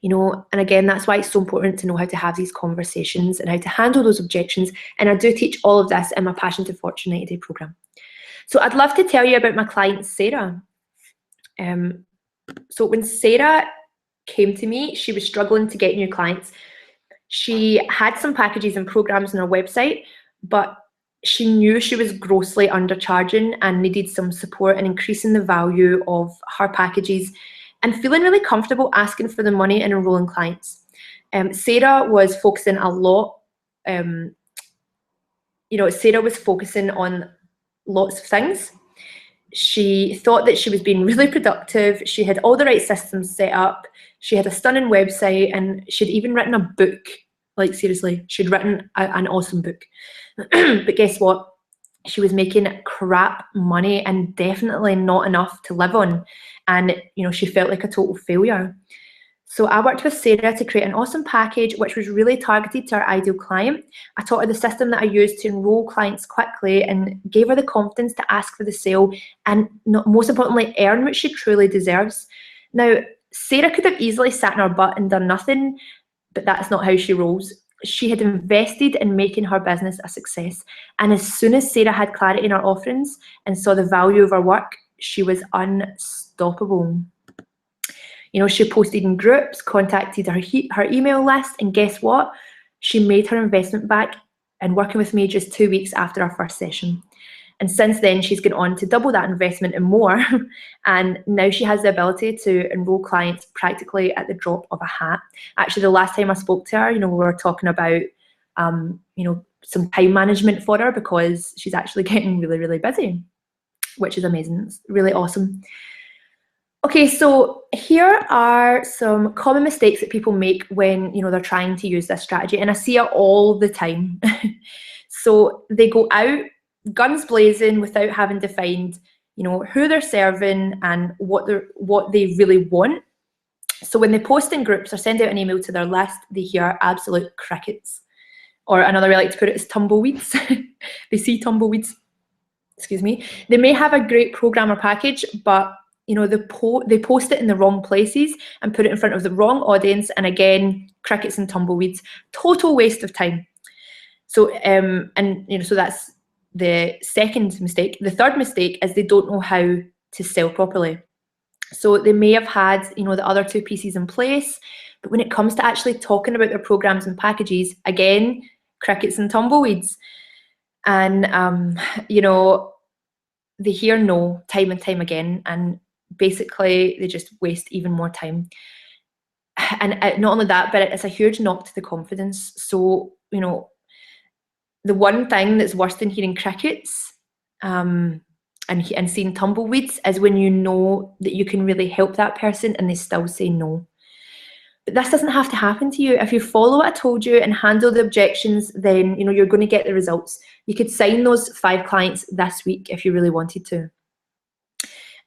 And again, that's why it's so important to know how to have these conversations and how to handle those objections. And I do teach all of this in my Passion to Fortune 90-day program. So I'd love to tell you about my client, Sarah. So when Sarah came to me, she was struggling to get new clients. She had some packages and programs on her website, but she knew she was grossly undercharging and needed some support in increasing the value of her packages and feeling really comfortable asking for the money and enrolling clients. Sarah was focusing a lot, Sarah was focusing on lots of things. She thought that she was being really productive. She had all the right systems set up. She had a stunning website, and she'd even written a book. Like, seriously, she'd written an awesome book. But guess what? She was making crap money and definitely not enough to live on. And, she felt like a total failure. So I worked with Sarah to create an awesome package, which was really targeted to our ideal client. I taught her the system that I used to enroll clients quickly and gave her the confidence to ask for the sale and, most importantly, earn what she truly deserves. Now, Sarah could have easily sat in her butt and done nothing, but that's not how she rolls. She had invested in making her business a success. And as soon as Sarah had clarity in her offerings and saw the value of her work, she was unstoppable. She posted in groups, contacted her email list, and guess what? She made her investment back and working with me just 2 weeks after our first session. And since then, she's gone on to double that investment and more. And now she has the ability to enroll clients practically at the drop of a hat. Actually, the last time I spoke to her, we were talking about, some time management for her because she's actually getting really, really busy, which is amazing. It's really awesome. Okay, so here are some common mistakes that people make when, they're trying to use this strategy. And I see it all the time. So they go out guns blazing without having defined, who they're serving and what they really want. So when they post in groups or send out an email to their list, they hear absolute crickets. Or another way I like to put it is tumbleweeds. They see tumbleweeds, excuse me. They may have a great program or package, but they post it in the wrong places and put it in front of the wrong audience. And again, crickets and tumbleweeds, total waste of time. So, so that's the second mistake. The third mistake is they don't know how to sell properly. So they may have had, the other two pieces in place, but when it comes to actually talking about their programs and packages, again, crickets and tumbleweeds. And, they hear no time and time again, and basically they just waste even more time. And not only that, but it's a huge knock to the confidence. So, the one thing that's worse than hearing crickets and seeing tumbleweeds is when you know that you can really help that person and they still say no. But this doesn't have to happen to you. If you follow what I told you and handle the objections, then you're going to get the results. You could sign those 5 clients this week if you really wanted to.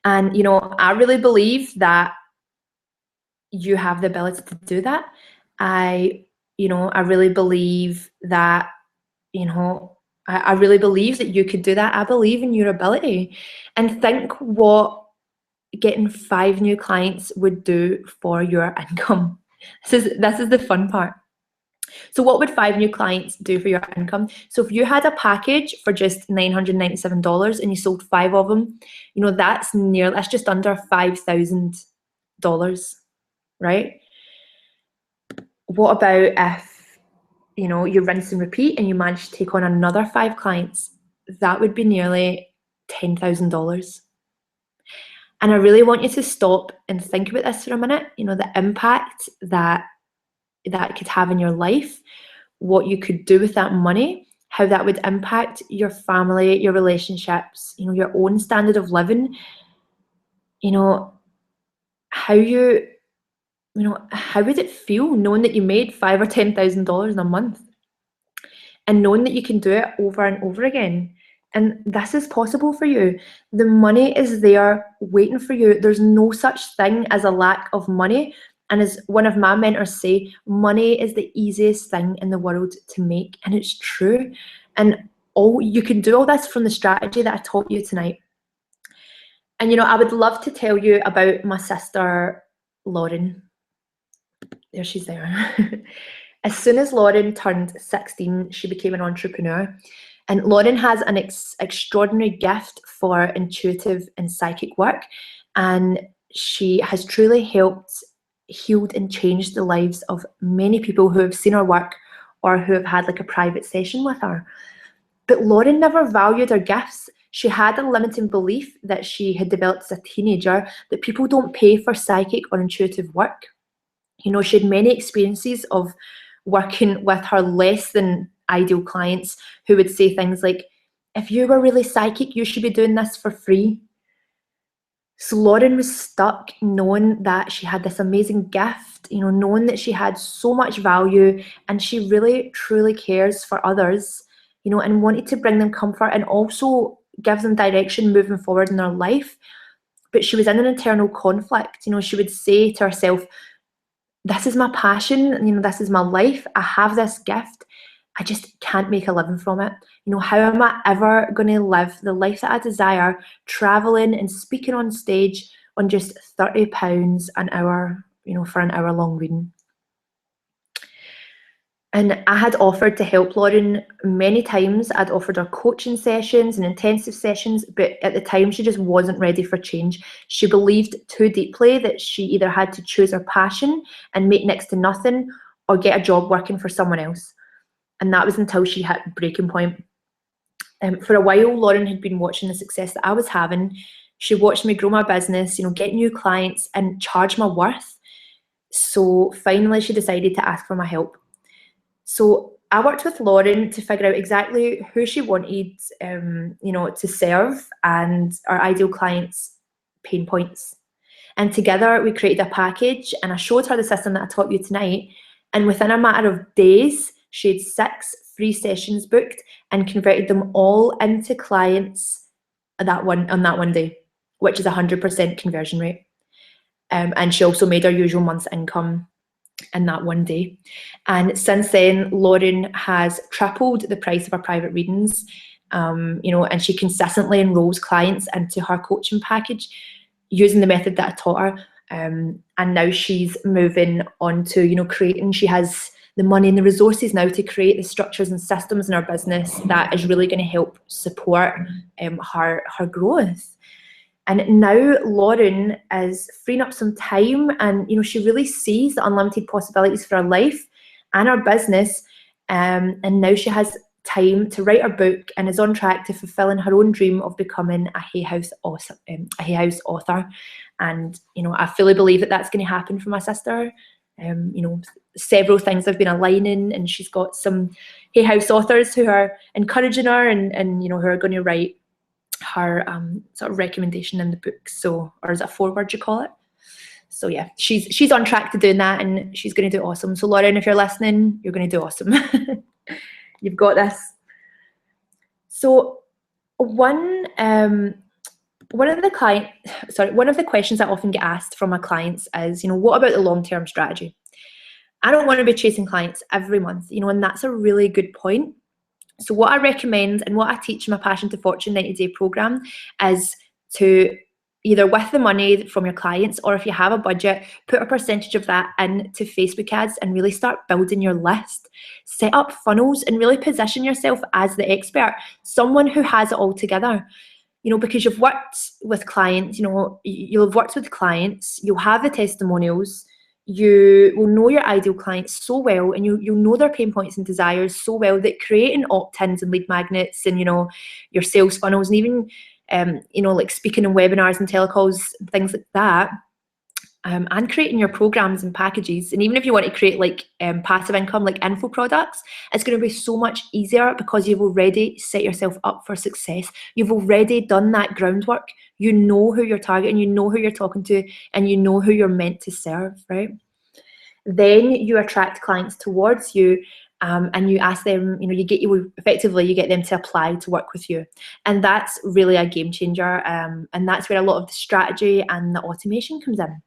And I really believe that you have the ability to do that. I really believe that I really believe that you could do that. I believe in your ability. And think what getting 5 new clients would do for your income. This is the fun part. So what would 5 new clients do for your income? So if you had a package for just $997 and you sold 5 of them, that's just under $5,000, right? What about if you rinse and repeat and you manage to take on another 5 clients? That would be nearly $10,000. And I really want you to stop and think about this for a minute, the impact that could have in your life what you could do with that money, how that would impact your family, your relationships, your own standard of living, how how would it feel knowing that you made $5,000 or $10,000 in a month, and knowing that you can do it over and over again. And this is possible for you. The money is there waiting for you. There's no such thing as a lack of money. And as one of my mentors say, money is the easiest thing in the world to make. And it's true. And you can do all this from the strategy that I taught you tonight. And I would love to tell you about my sister, Lauren. There, she's there. As soon as Lauren turned 16, she became an entrepreneur. And Lauren has an extraordinary gift for intuitive and psychic work. And she has truly helped, healed, and changed the lives of many people who have seen her work or who have had like a private session with her. But Lauren never valued her gifts. She had a limiting belief that she had developed as a teenager that people don't pay for psychic or intuitive work. She had many experiences of working with her less than ideal clients who would say things like, if you were really psychic, you should be doing this for free. So Lauren was stuck knowing that she had this amazing gift, knowing that she had so much value and she really truly cares for others, and wanted to bring them comfort and also give them direction moving forward in their life. But she was in an internal conflict. She would say to herself, this is my passion, this is my life. I have this gift. I just can't make a living from it. How am I ever going to live the life that I desire, traveling and speaking on stage on just £30 an hour, for an hour-long reading? And I had offered to help Lauren many times. I'd offered her coaching sessions and intensive sessions, but at the time she just wasn't ready for change. She believed too deeply that she either had to choose her passion and make next to nothing or get a job working for someone else. And that was until she hit breaking point. For a while, Lauren had been watching the success that I was having. She watched me grow my business, get new clients and charge my worth. So finally she decided to ask for my help. So I worked with Lauren to figure out exactly who she wanted, to serve and our ideal clients' pain points. And together we created a package, and I showed her the system that I taught you tonight. And within a matter of days, she had 6 free sessions booked and converted them all into clients on that one day, which is 100% conversion rate. And she also made her usual month's income in that one day. And since then, Lauren has tripled the price of her private readings, and she consistently enrolls clients into her coaching package using the method that I taught her. And now she's moving on to, creating, she has the money and the resources now to create the structures and systems in her business that is really going to help support her growth. And now Lauren is freeing up some time, and she really sees the unlimited possibilities for her life and her business. And now she has time to write her book and is on track to fulfilling her own dream of becoming a Hay House author. And I fully believe that that's going to happen for my sister. Several things have been aligning, and she's got some Hay House authors who are encouraging her and who are going to write her sort of recommendation in the book. So, or is it a foreword you call it? So yeah, she's on track to doing that, and she's going to do awesome. So Lauren, if you're listening, you're going to do awesome. You've got this. So one of the questions I often get asked from my clients is, what about the long-term strategy? I don't want to be chasing clients every month, and that's a really good point. So what I recommend and what I teach in my Passion to Fortune 90-day program is to either with the money from your clients, or if you have a budget, put a percentage of that into Facebook ads and really start building your list. Set up funnels and really position yourself as the expert, someone who has it all together. Because you've worked with clients, you'll have worked with clients, you'll have the testimonials, you will know your ideal clients so well, and you'll know their pain points and desires so well that creating opt-ins and lead magnets and, your sales funnels and even, like speaking in webinars and telecalls and things like that, and creating your programs and packages. And even if you want to create like passive income, like info products, it's going to be so much easier because you've already set yourself up for success. You've already done that groundwork. You know who you're targeting, you know who you're talking to, and you know who you're meant to serve, right? Then you attract clients towards you, and you ask them, you get them to apply to work with you. And that's really a game changer. And that's where a lot of the strategy and the automation comes in.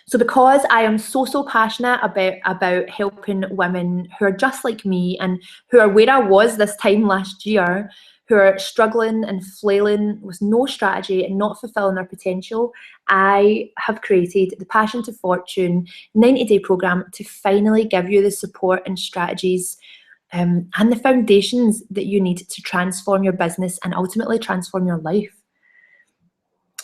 So because I am so passionate about helping women who are just like me and who are where I was this time last year, who are struggling and flailing with no strategy and not fulfilling their potential, I have created the Passion to Fortune 90-day program to finally give you the support and strategies and the foundations that you need to transform your business and ultimately transform your life.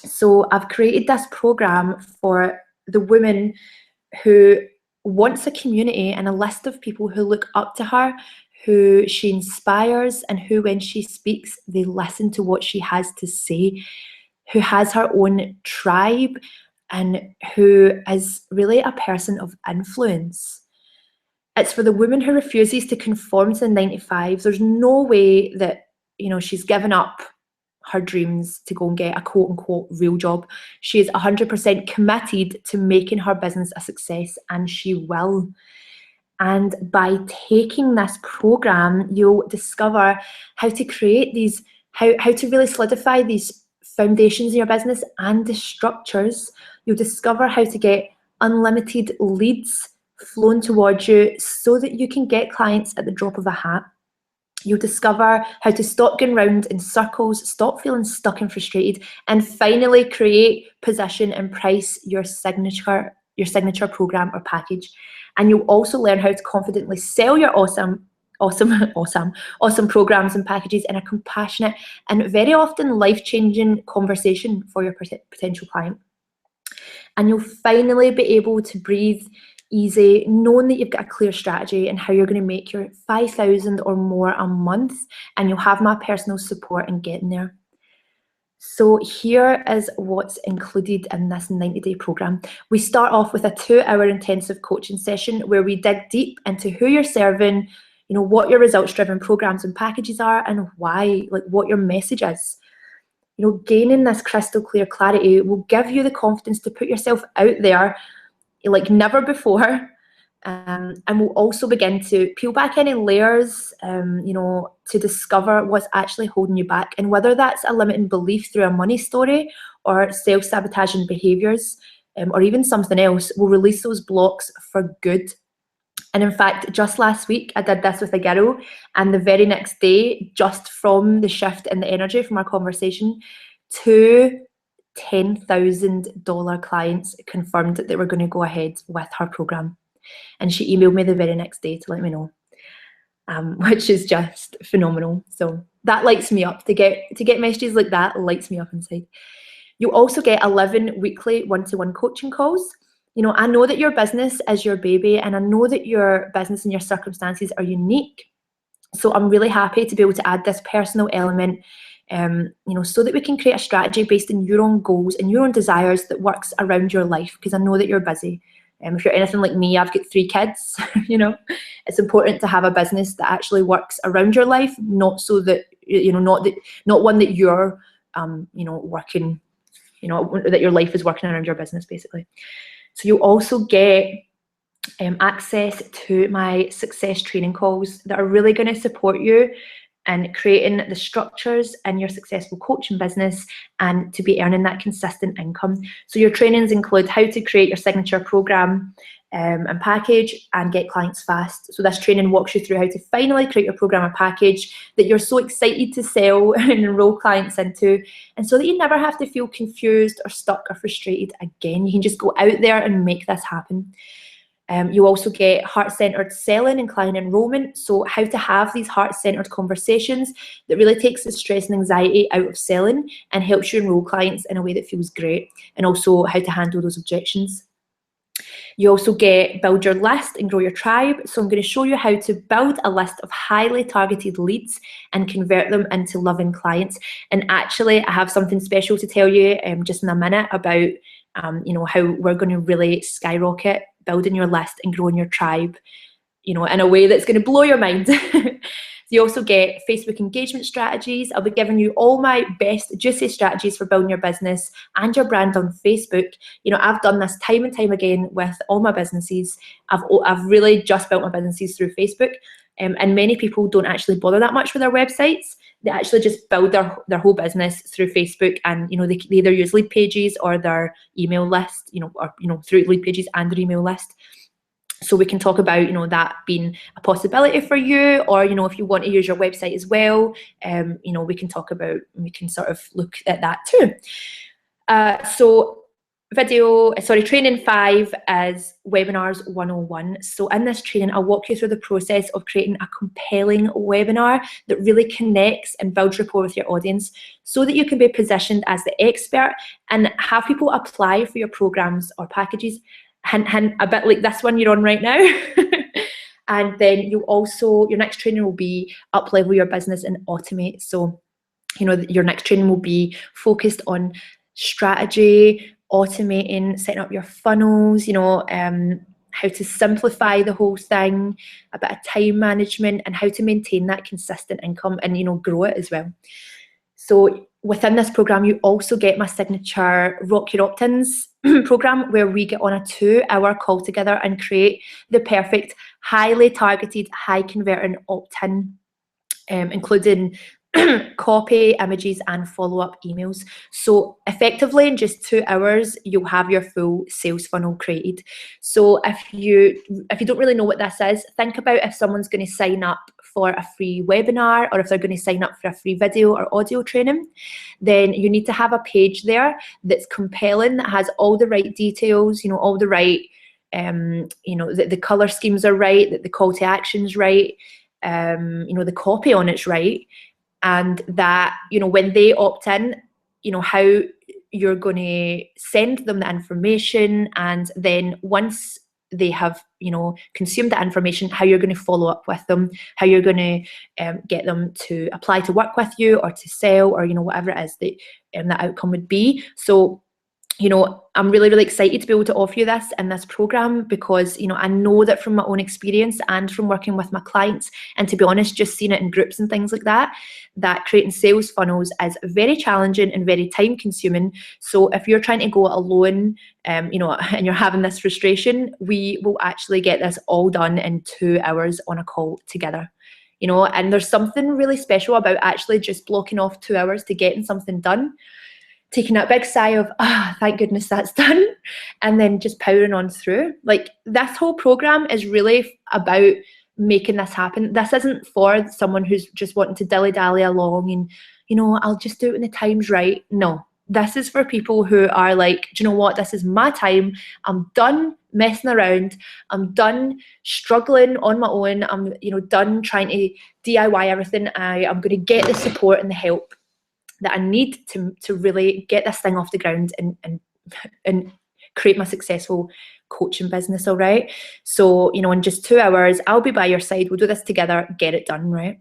So I've created this program for the woman who wants a community and a list of people who look up to her, who she inspires, and who, when she speaks, they listen to what she has to say, who has her own tribe, and who is really a person of influence. It's for the woman who refuses to conform to the 9 to 5. There's no way that, she's given up her dreams to go and get a quote-unquote real job. She is 100% committed to making her business a success, and she will. And by taking this program, you'll discover how to create these, how to really solidify these foundations in your business and the structures. You'll discover how to get unlimited leads flown towards you so that you can get clients at the drop of a hat. You'll discover how to stop going round in circles, stop feeling stuck and frustrated, and finally create, position, and price your signature program or package. And you'll also learn how to confidently sell your awesome programs and packages in a compassionate and very often life-changing conversation for your potential client. And you'll finally be able to breathe easy, knowing that you've got a clear strategy and how you're going to make your 5,000 or more a month, and you'll have my personal support in getting there. So here is what's included in this 90-day program. We start off with a 2-hour intensive coaching session where we dig deep into who you're serving, what your results-driven programs and packages are, and why, like what your message is. Gaining this crystal clear clarity will give you the confidence to put yourself out there like never before, and we'll also begin to peel back any layers, to discover what's actually holding you back, and whether that's a limiting belief through a money story or self-sabotaging behaviors, or even something else. We'll release those blocks for good. And in fact, just last week, I did this with a girl, and the very next day, just from the shift in the energy from our conversation, 2 $10,000 clients confirmed that they were going to go ahead with her program. And she emailed me the very next day to let me know, which is just phenomenal. So that lights me up. To get messages like that lights me up inside. You also get 11 weekly one-to-one coaching calls. I know that your business is your baby, and I know that your business and your circumstances are unique. So I'm really happy to be able to add this personal element, so that we can create a strategy based on your own goals and your own desires that works around your life, because I know that you're busy. If you're anything like me, I've got 3 kids, it's important to have a business that actually works around your life, not so that, not one that you're, working, that your life is working around your business, basically. So you also get access to my success training calls that are really going to support you in creating the structures in your successful coaching business and to be earning that consistent income. So your trainings include how to create your signature program and package and get clients fast. So this training walks you through how to finally create your program or package that you're so excited to sell and enroll clients into, and so that you never have to feel confused or stuck or frustrated again. You can just go out there and make this happen. You also get heart-centered selling and client enrollment, so how to have these heart-centered conversations that really takes the stress and anxiety out of selling and helps you enroll clients in a way that feels great, and also how to handle those objections. You also get build your list and grow your tribe. So I'm going to show you how to build a list of highly targeted leads and convert them into loving clients. And actually, I have something special to tell you just in a minute about you know, how we're going to really skyrocket building your list and growing your tribe, you know, in a way that's going to blow your mind. You also get Facebook engagement strategies. I'll be giving you all my best juicy strategies for building your business and your brand on Facebook. You know, I've done this time and time again with all my businesses. I've really just built my businesses through Facebook, and many people don't actually bother that much with their websites. They actually just build their whole business through Facebook, and you know, they either use lead pages or their email list, you know, or you know, through lead pages and their email list. So we can talk about, you know, that being a possibility for you, or, you know, if you want to use your website as well, you know, we can sort of look at that too. So training 5 is Webinars 101. So in this training, I'll walk you through the process of creating a compelling webinar that really connects and builds rapport with your audience so that you can be positioned as the expert and have people apply for your programs or packages. Hint, hint, a bit like this one you're on right now. And then your next training will be up level your business and automate. So, you know, your next training will be focused on strategy, automating, setting up your funnels, you know, how to simplify the whole thing, a bit of time management, and how to maintain that consistent income and, you know, grow it as well. So within this program, you also get my signature Rock Your Opt-ins program, where we get on a 2-hour call together and create the perfect, highly targeted, high converting opt-in, including copy, images, and follow-up emails. So effectively in just 2 hours, you'll have your full sales funnel created. So if you don't really know what this is, think about if someone's going to sign up for a free webinar, or if they're going to sign up for a free video or audio training, then you need to have a page there that's compelling, that has all the right details, you know, all the right, you know, the color schemes are right, that the call to action's right, you know, the copy on it's right, and that, you know, when they opt in, you know, how you're going to send them the information, and then once they have, you know, consumed that information, how you're going to follow up with them, how you're going to get them to apply to work with you or to sell, or, you know, whatever it is that that outcome would be. So, you know, I'm really, really excited to be able to offer you this in this program, because, you know, I know that from my own experience and from working with my clients, and to be honest, just seeing it in groups and things like that, that creating sales funnels is very challenging and very time consuming. So if you're trying to go it alone, you know, and you're having this frustration, we will actually get this all done in 2 hours on a call together. You know, and there's something really special about actually just blocking off 2 hours to getting something done, taking that big sigh of, thank goodness that's done, and then just powering on through. Like, this whole program is really about making this happen. This isn't for someone who's just wanting to dilly-dally along and, you know, I'll just do it when the time's right. No, this is for people who are like, do you know what, this is my time. I'm done messing around. I'm done struggling on my own. I'm, you know, done trying to DIY everything. I'm going to get the support and the help that I need to really get this thing off the ground and create my successful coaching business, all right? So, you know, in just 2 hours, I'll be by your side. We'll do this together, get it done, right?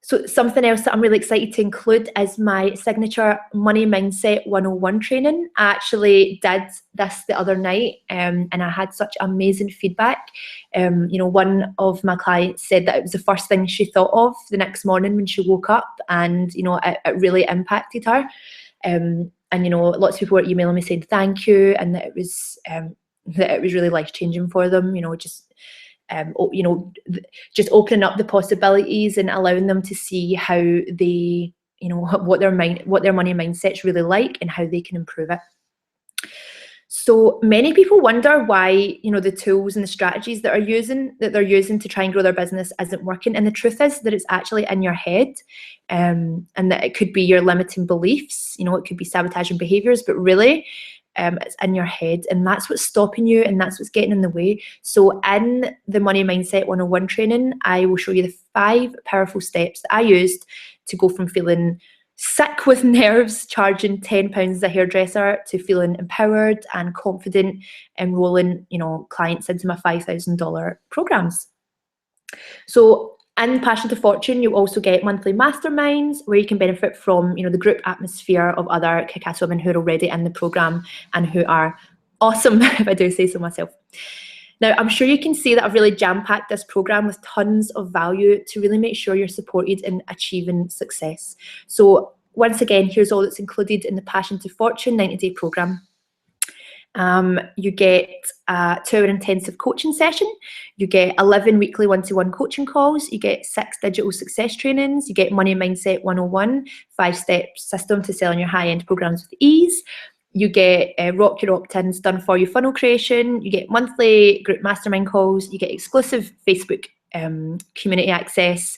So something else that I'm really excited to include is my signature Money Mindset 101 training. I actually did this the other night, and I had such amazing feedback. You know, one of my clients said that it was the first thing she thought of the next morning when she woke up, and, you know, it really impacted her. And, you know, lots of people were emailing me saying thank you, and that it was really life-changing for them, you know, just you know, just opening up the possibilities and allowing them to see how they, you know, what their money mindset's really like and how they can improve it. So many people wonder why, you know, the tools and the strategies that they're using to try and grow their business isn't working. And the truth is that it's actually in your head, and that it could be your limiting beliefs, you know, it could be sabotaging behaviors, but really, it's in your head, and that's what's stopping you, and that's what's getting in the way. So in the Money Mindset 101 training, I will show you the 5 powerful steps that I used to go from feeling sick with nerves, charging £10 as a hairdresser, to feeling empowered and confident, enrolling, you know, clients into my $5,000 programs. So In Passion to Fortune, you'll also get monthly masterminds where you can benefit from, the group atmosphere of other kick-ass women who are already in the program and who are awesome, if I do say so myself. Now, I'm sure you can see that I've really jam-packed this program with tons of value to really make sure you're supported in achieving success. So once again, here's all that's included in the Passion to Fortune 90-day program. You get a 2-hour intensive coaching session, you get 11 weekly one-to-one coaching calls, you get 6 digital success trainings, you get Money Mindset 101, 5-step system to selling your high-end programs with ease, you get Rock Your Opt-ins done for you funnel creation, you get monthly group mastermind calls, you get exclusive Facebook community access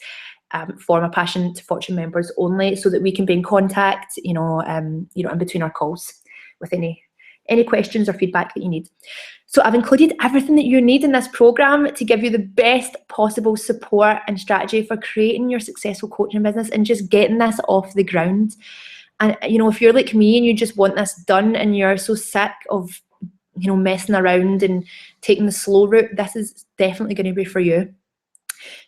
for my Passion to Fortune members only, so that we can be in contact, in between our calls with any questions or feedback that you need. So I've included everything that you need in this program to give you the best possible support and strategy for creating your successful coaching business and just getting this off the ground. And if you're like me and you just want this done and you're so sick of messing around and taking the slow route, this is definitely going to be for you.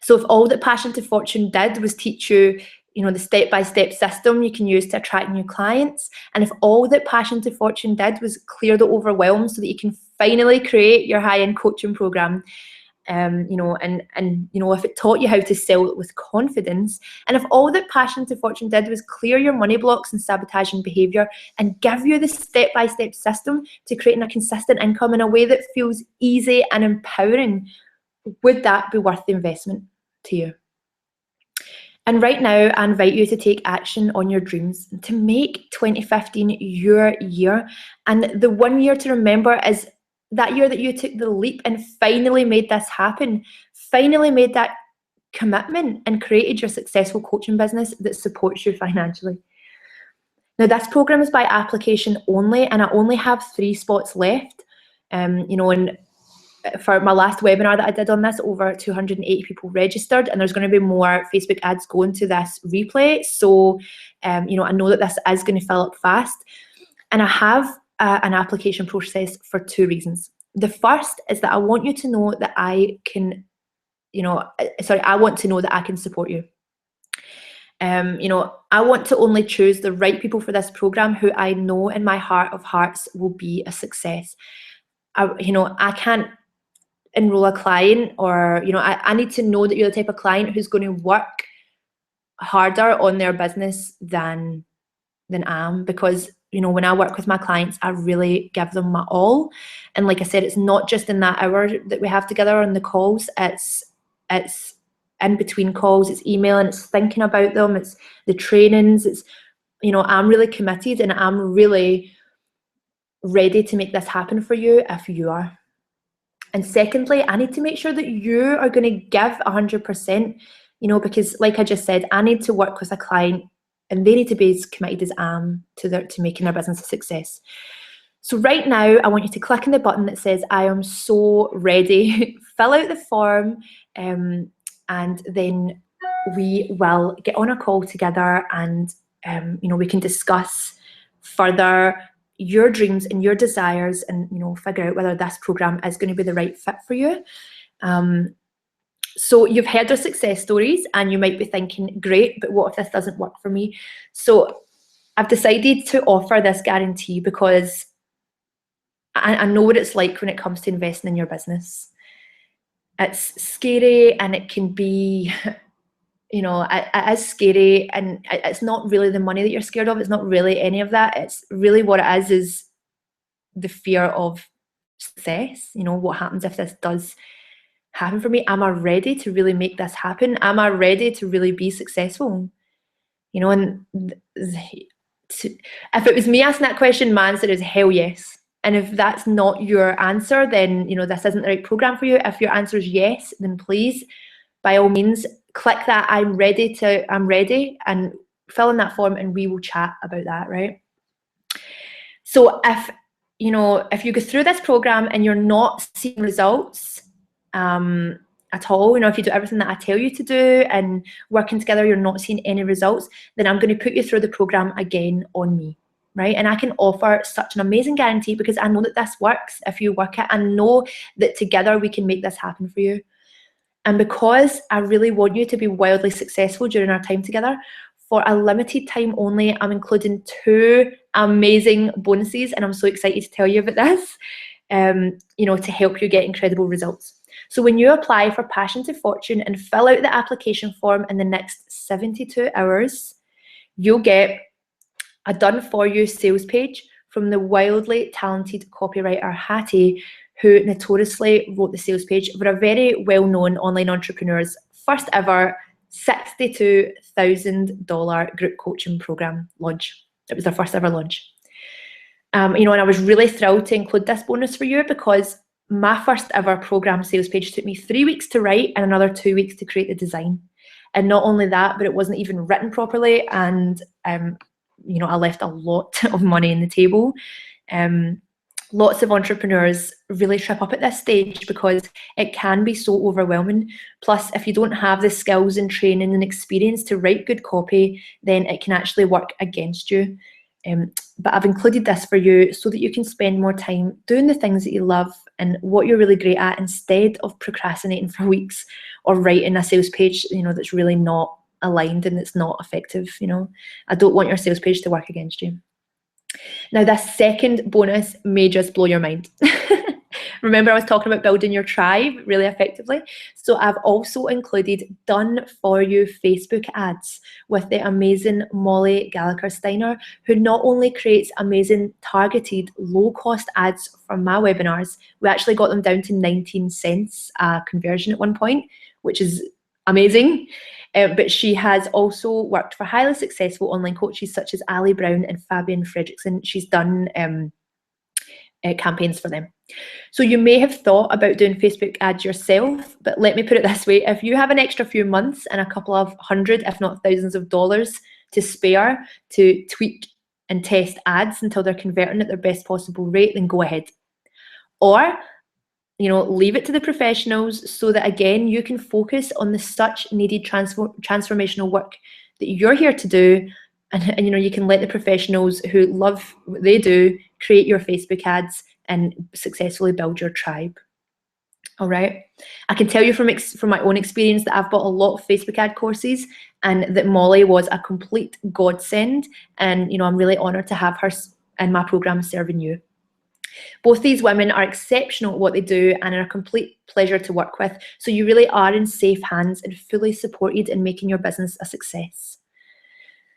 So if all that Passion to Fortune did was teach you the step-by-step system you can use to attract new clients, and if all that Passion to Fortune did was clear the overwhelm so that you can finally create your high-end coaching program, if it taught you how to sell it with confidence, and if all that Passion to Fortune did was clear your money blocks and sabotaging behavior and give you the step-by-step system to creating a consistent income in a way that feels easy and empowering, would that be worth the investment to you? And right now, I invite you to take action on your dreams, to make 2015 your year. And the 1 year to remember is that year that you took the leap and finally made this happen, finally made that commitment and created your successful coaching business that supports you financially. Now, this program is by application only, and I only have 3 spots left. And for my last webinar that I did on this, over 280 people registered, and there's going to be more Facebook ads going to this replay. So, I know that this is going to fill up fast. And I have an application process for 2 reasons. The first is that I want you to know that I want to know that I can support you. I want to only choose the right people for this program who I know in my heart of hearts will be a success. I can't enroll a client, or I need to know that you're the type of client who's going to work harder on their business than I am, because when I work with my clients, I really give them my all. And like I said, it's not just in that hour that we have together on the calls, it's in between calls, it's emailing, it's thinking about them, it's the trainings, it's I'm really committed and I'm really ready to make this happen for you if you are. And secondly, I need to make sure that you are going to give 100%, because like I just said, I need to work with a client and they need to be as committed as I am to making their business a success. So right now, I want you to click on the button that says, I am so ready. Fill out the form, and then we will get on a call together and, we can discuss further your dreams and your desires, and figure out whether this program is going to be the right fit for you. So you've heard our success stories and you might be thinking, great, but what if this doesn't work for me? So I've decided to offer this guarantee because I know what it's like when it comes to investing in your business. It's scary and it can be, it is scary, and it's not really the money that you're scared of. It's not really any of that. It's really what it is the fear of success. What happens if this does happen for me? Am I ready to really make this happen? Am I ready to really be successful? And if it was me asking that question, my answer is hell yes. And if that's not your answer, then this isn't the right program for you. If your answer is yes, then please, by all means, click that I'm ready, and fill in that form and we will chat about that, right? So if you go through this program and you're not seeing results at all, if you do everything that I tell you to do and working together, you're not seeing any results, then I'm going to put you through the program again on me, right? And I can offer such an amazing guarantee because I know that this works if you work it. I know that together we can make this happen for you. And because I really want you to be wildly successful during our time together, for a limited time only, I'm including 2 amazing bonuses, and I'm so excited to tell you about this, to help you get incredible results. So when you apply for Passion to Fortune and fill out the application form in the next 72 hours, you'll get a done-for-you sales page from the wildly talented copywriter Hattie, who notoriously wrote the sales page for a very well-known online entrepreneur's first ever $62,000 group coaching program launch. It was their first ever launch. And I was really thrilled to include this bonus for you because my first ever program sales page took me 3 weeks to write and another 2 weeks to create the design. And not only that, but it wasn't even written properly. And, I left a lot of money on the table. Lots of entrepreneurs really trip up at this stage because it can be so overwhelming. Plus, if you don't have the skills and training and experience to write good copy, then it can actually work against you. But I've included this for you so that you can spend more time doing the things that you love and what you're really great at instead of procrastinating for weeks or writing a sales page, that's really not aligned and it's not effective. I don't want your sales page to work against you. Now, this second bonus may just blow your mind. Remember, I was talking about building your tribe really effectively. So I've also included done-for-you Facebook ads with the amazing Molly Gallagher-Steiner, who not only creates amazing targeted low-cost ads for my webinars, we actually got them down to 19 cents conversion at one point, which is amazing. But she has also worked for highly successful online coaches such as Ali Brown and Fabian Fredrickson. She's done campaigns for them. So you may have thought about doing Facebook ads yourself, but let me put it this way. If you have an extra few months and a couple of hundred, if not thousands of dollars to spare to tweak and test ads until they're converting at their best possible rate, then go ahead. Or leave it to the professionals so that, again, you can focus on the such needed transformational work that you're here to do. And you can let the professionals who love what they do create your Facebook ads and successfully build your tribe. All right. I can tell you from my own experience that I've bought a lot of Facebook ad courses and that Molly was a complete godsend. And, I'm really honored to have her in my program serving you. Both these women are exceptional at what they do and are a complete pleasure to work with. So you really are in safe hands and fully supported in making your business a success.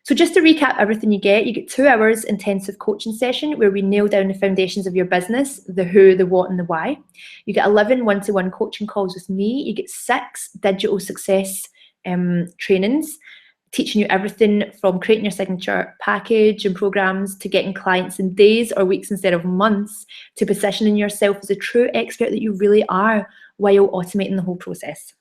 So just to recap everything you get 2 hours intensive coaching session where we nail down the foundations of your business, the who, the what, and the why. You get 11 one-to-one coaching calls with me. You get 6 digital success trainings, teaching you everything from creating your signature package and programs to getting clients in days or weeks instead of months, to positioning yourself as a true expert that you really are while automating the whole process.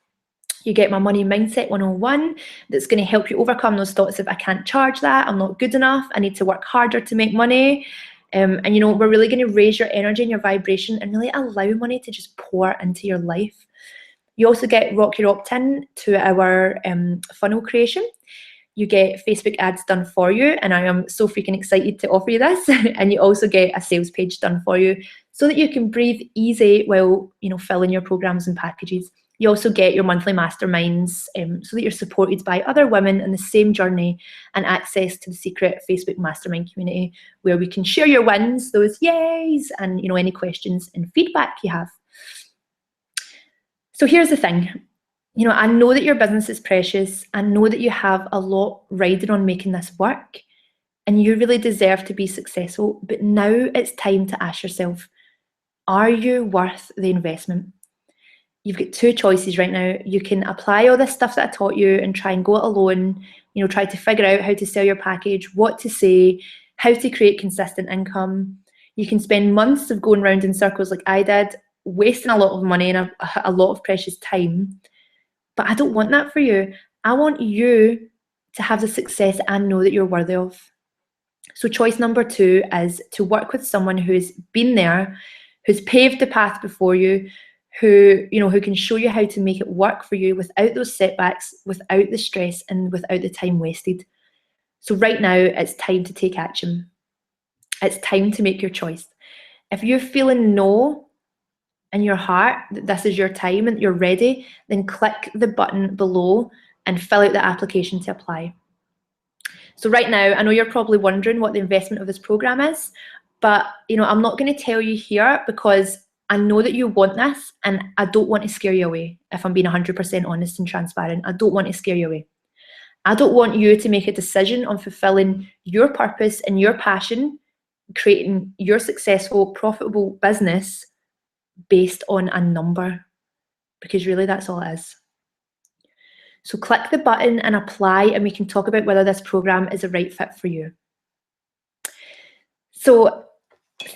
You get my Money Mindset 101 that's going to help you overcome those thoughts of I can't charge that, I'm not good enough, I need to work harder to make money. And we're really going to raise your energy and your vibration and really allow money to just pour into your life. You also get Rock Your Opt-in to our funnel creation. You get Facebook ads done for you, and I am so freaking excited to offer you this. And you also get a sales page done for you so that you can breathe easy while filling your programs and packages. You also get your monthly masterminds so that you're supported by other women in the same journey, and access to the secret Facebook mastermind community where we can share your wins, those yays, and any questions and feedback you have. So here's the thing. I know that your business is precious. I know that you have a lot riding on making this work and you really deserve to be successful. But now it's time to ask yourself, are you worth the investment? You've got 2 choices right now. You can apply all this stuff that I taught you and try and go it alone, try to figure out how to sell your package, what to say, how to create consistent income. You can spend months of going round in circles like I did, wasting a lot of money and a lot of precious time. But I don't want that for you. I want you to have the success and know that you're worthy of. So choice number 2 is to work with someone who's been there, who's paved the path before you, who can show you how to make it work for you without those setbacks, without the stress, and without the time wasted. So right now, it's time to take action. It's time to make your choice. If you're feeling no, in your heart that this is your time and you're ready, then click the button below and fill out the application to apply. So right now, I know you're probably wondering what the investment of this program is, but I'm not going to tell you here because I know that you want this and I don't want to scare you away. If I'm being 100% honest and transparent, I don't want to scare you away. I don't want you to make a decision on fulfilling your purpose and your passion, creating your successful, profitable business based on a number, because really that's all it is. So click the button and apply, and we can talk about whether this program is a right fit for you. So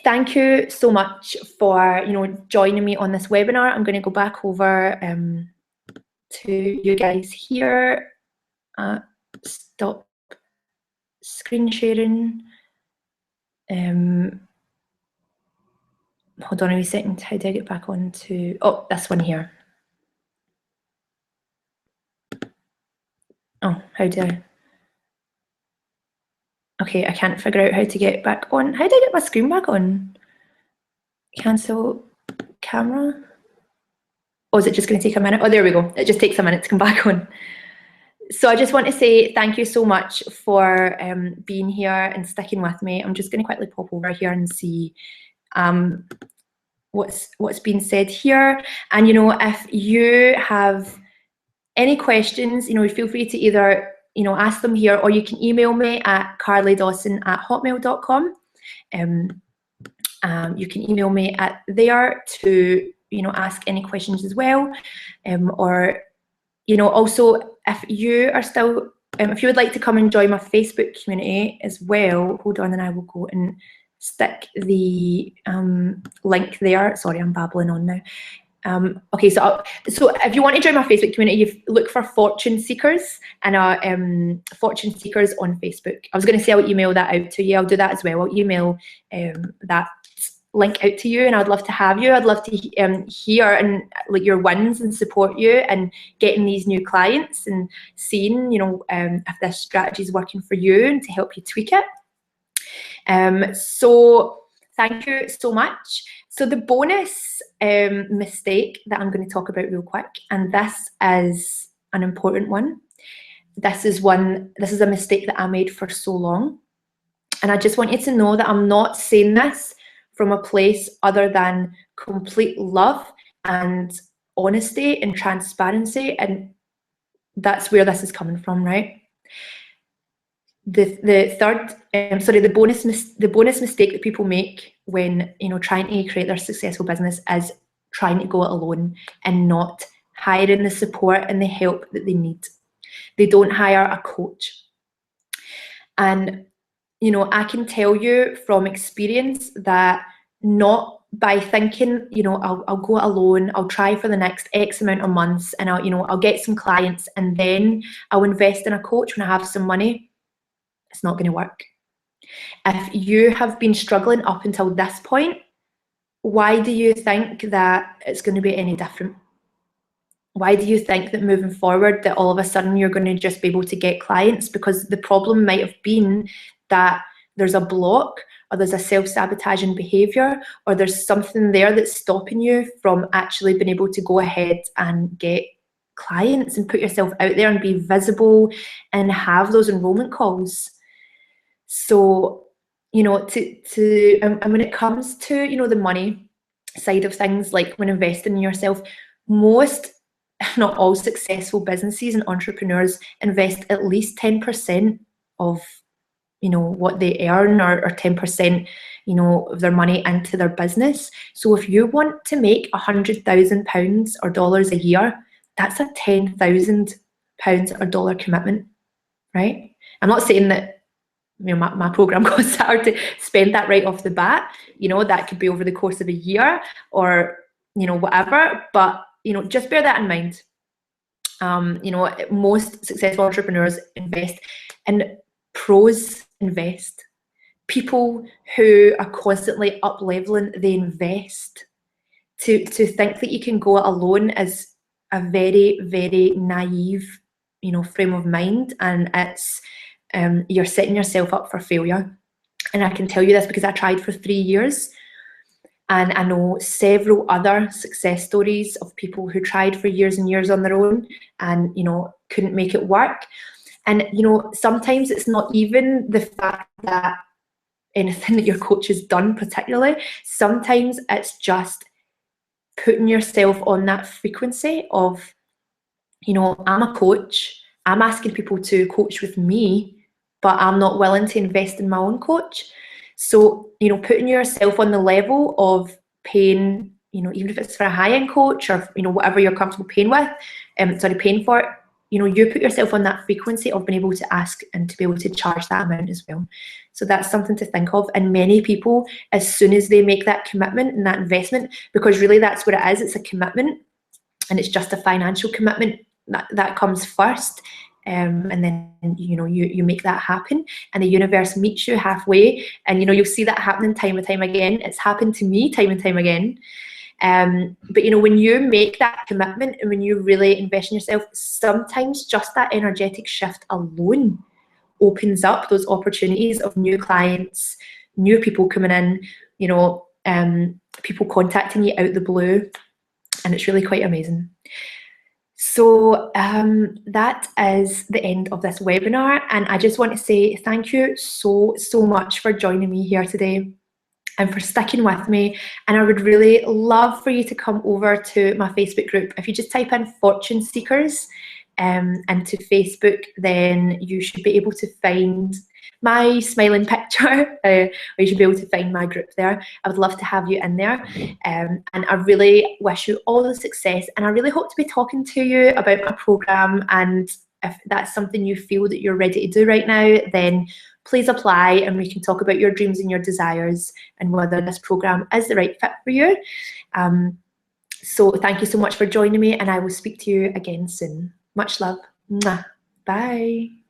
thank you so much for joining me on this webinar. I'm going to go back over to you guys here. Stop screen sharing. Hold on a wee second. How do I get back on to, oh, this one here. Oh, how do I? Okay, I can't figure out how to get back on. How do I get my screen back on? Cancel camera. Oh, is it just going to take a minute? Oh, there we go. It just takes a minute to come back on. So I just want to say thank you so much for being here and sticking with me. I'm just going to quickly pop over here and see what's been said here. And if you have any questions, feel free to either ask them here, or you can email me at carlydawson@hotmail.com. You can email me at there to ask any questions as well, or also if you are still if you would like to come and join my Facebook community as well, hold on, and I will go and stick the link there. Sorry, I'm babbling on now. Okay, so if you want to join my Facebook community, you look for Fortune Seekers and Fortune Seekers on Facebook. I was going to say I'll email that out to you. I'll do that as well. I'll email that link out to you, and I'd love to have you. I'd love to hear and your wins and support you and getting these new clients and seeing if this strategy is working for you and to help you tweak it. So thank you so much. So the bonus mistake that I'm going to talk about real quick, and this is an important one. This is a mistake that I made for so long. And I just want you to know that I'm not saying this from a place other than complete love and honesty and transparency. And that's where this is coming from, right? The bonus mistake that people make when trying to create their successful business is trying to go it alone and not hiring the support and the help that they need. They don't hire a coach. And I can tell you from experience that not by thinking, I'll go it alone, I'll try for the next X amount of months, and I'll get some clients, and then I'll invest in a coach when I have some money. It's not going to work. If you have been struggling up until this point, why do you think that it's going to be any different? Why do you think that moving forward that all of a sudden you're going to just be able to get clients? Because the problem might have been that there's a block, or there's a self-sabotaging behavior, or there's something there that's stopping you from actually being able to go ahead and get clients and put yourself out there and be visible and have those enrollment calls. So, and when it comes to, the money side of things, like when investing in yourself, most, if not all, successful businesses and entrepreneurs invest at least 10% of, what they earn, or 10%, of their money into their business. So if you want to make £100,000 or dollars a year, that's a £10,000 or dollar commitment, right? I'm not saying that my program costs are to spend that right off the bat. That could be over the course of a year, or whatever. But just bear that in mind. Most successful entrepreneurs invest, and pros invest. People who are constantly up leveling, they invest. To think that you can go it alone is a very, very naive, frame of mind, and it's you're setting yourself up for failure. And I can tell you this because I tried for 3 years. And I know several other success stories of people who tried for years and years on their own and, you know, couldn't make it work. And, you know, sometimes it's not even the fact that anything that your coach has done particularly. Sometimes it's just putting yourself on that frequency of, you know, I'm a coach, I'm asking people to coach with me, but I'm not willing to invest in my own coach. So, you know, putting yourself on the level of paying, you know, even if it's for a high-end coach or, you know, whatever you're comfortable paying with, paying for it, you know, you put yourself on that frequency of being able to ask and to be able to charge that amount as well. So that's something to think of. And many people, as soon as they make that commitment and that investment, because really that's what it is, it's a commitment and it's just a financial commitment that comes first. And then, you know, you make that happen and the universe meets you halfway, and, you know, you'll see that happening time and time again. It's happened to me time and time again. But, you know, when you make that commitment and when you really invest in yourself, sometimes just that energetic shift alone opens up those opportunities of new clients, new people coming in, you know, people contacting you out the blue, and it's really quite amazing. So that is the end of this webinar, and I just want to say thank you so much for joining me here today and for sticking with me. And I would really love for you to come over to my Facebook group. If you just type in Fortune Seekers into Facebook, then you should be able to find my smiling picture, or you should be able to find my group there. I would love to have you in there, and I really wish you all the success, and I really hope to be talking to you about my program. And if that's something you feel that you're ready to do right now, then please apply and we can talk about your dreams and your desires and whether this program is the right fit for you. So thank you so much for joining me, and I will speak to you again soon. Much love. Mwah. Bye.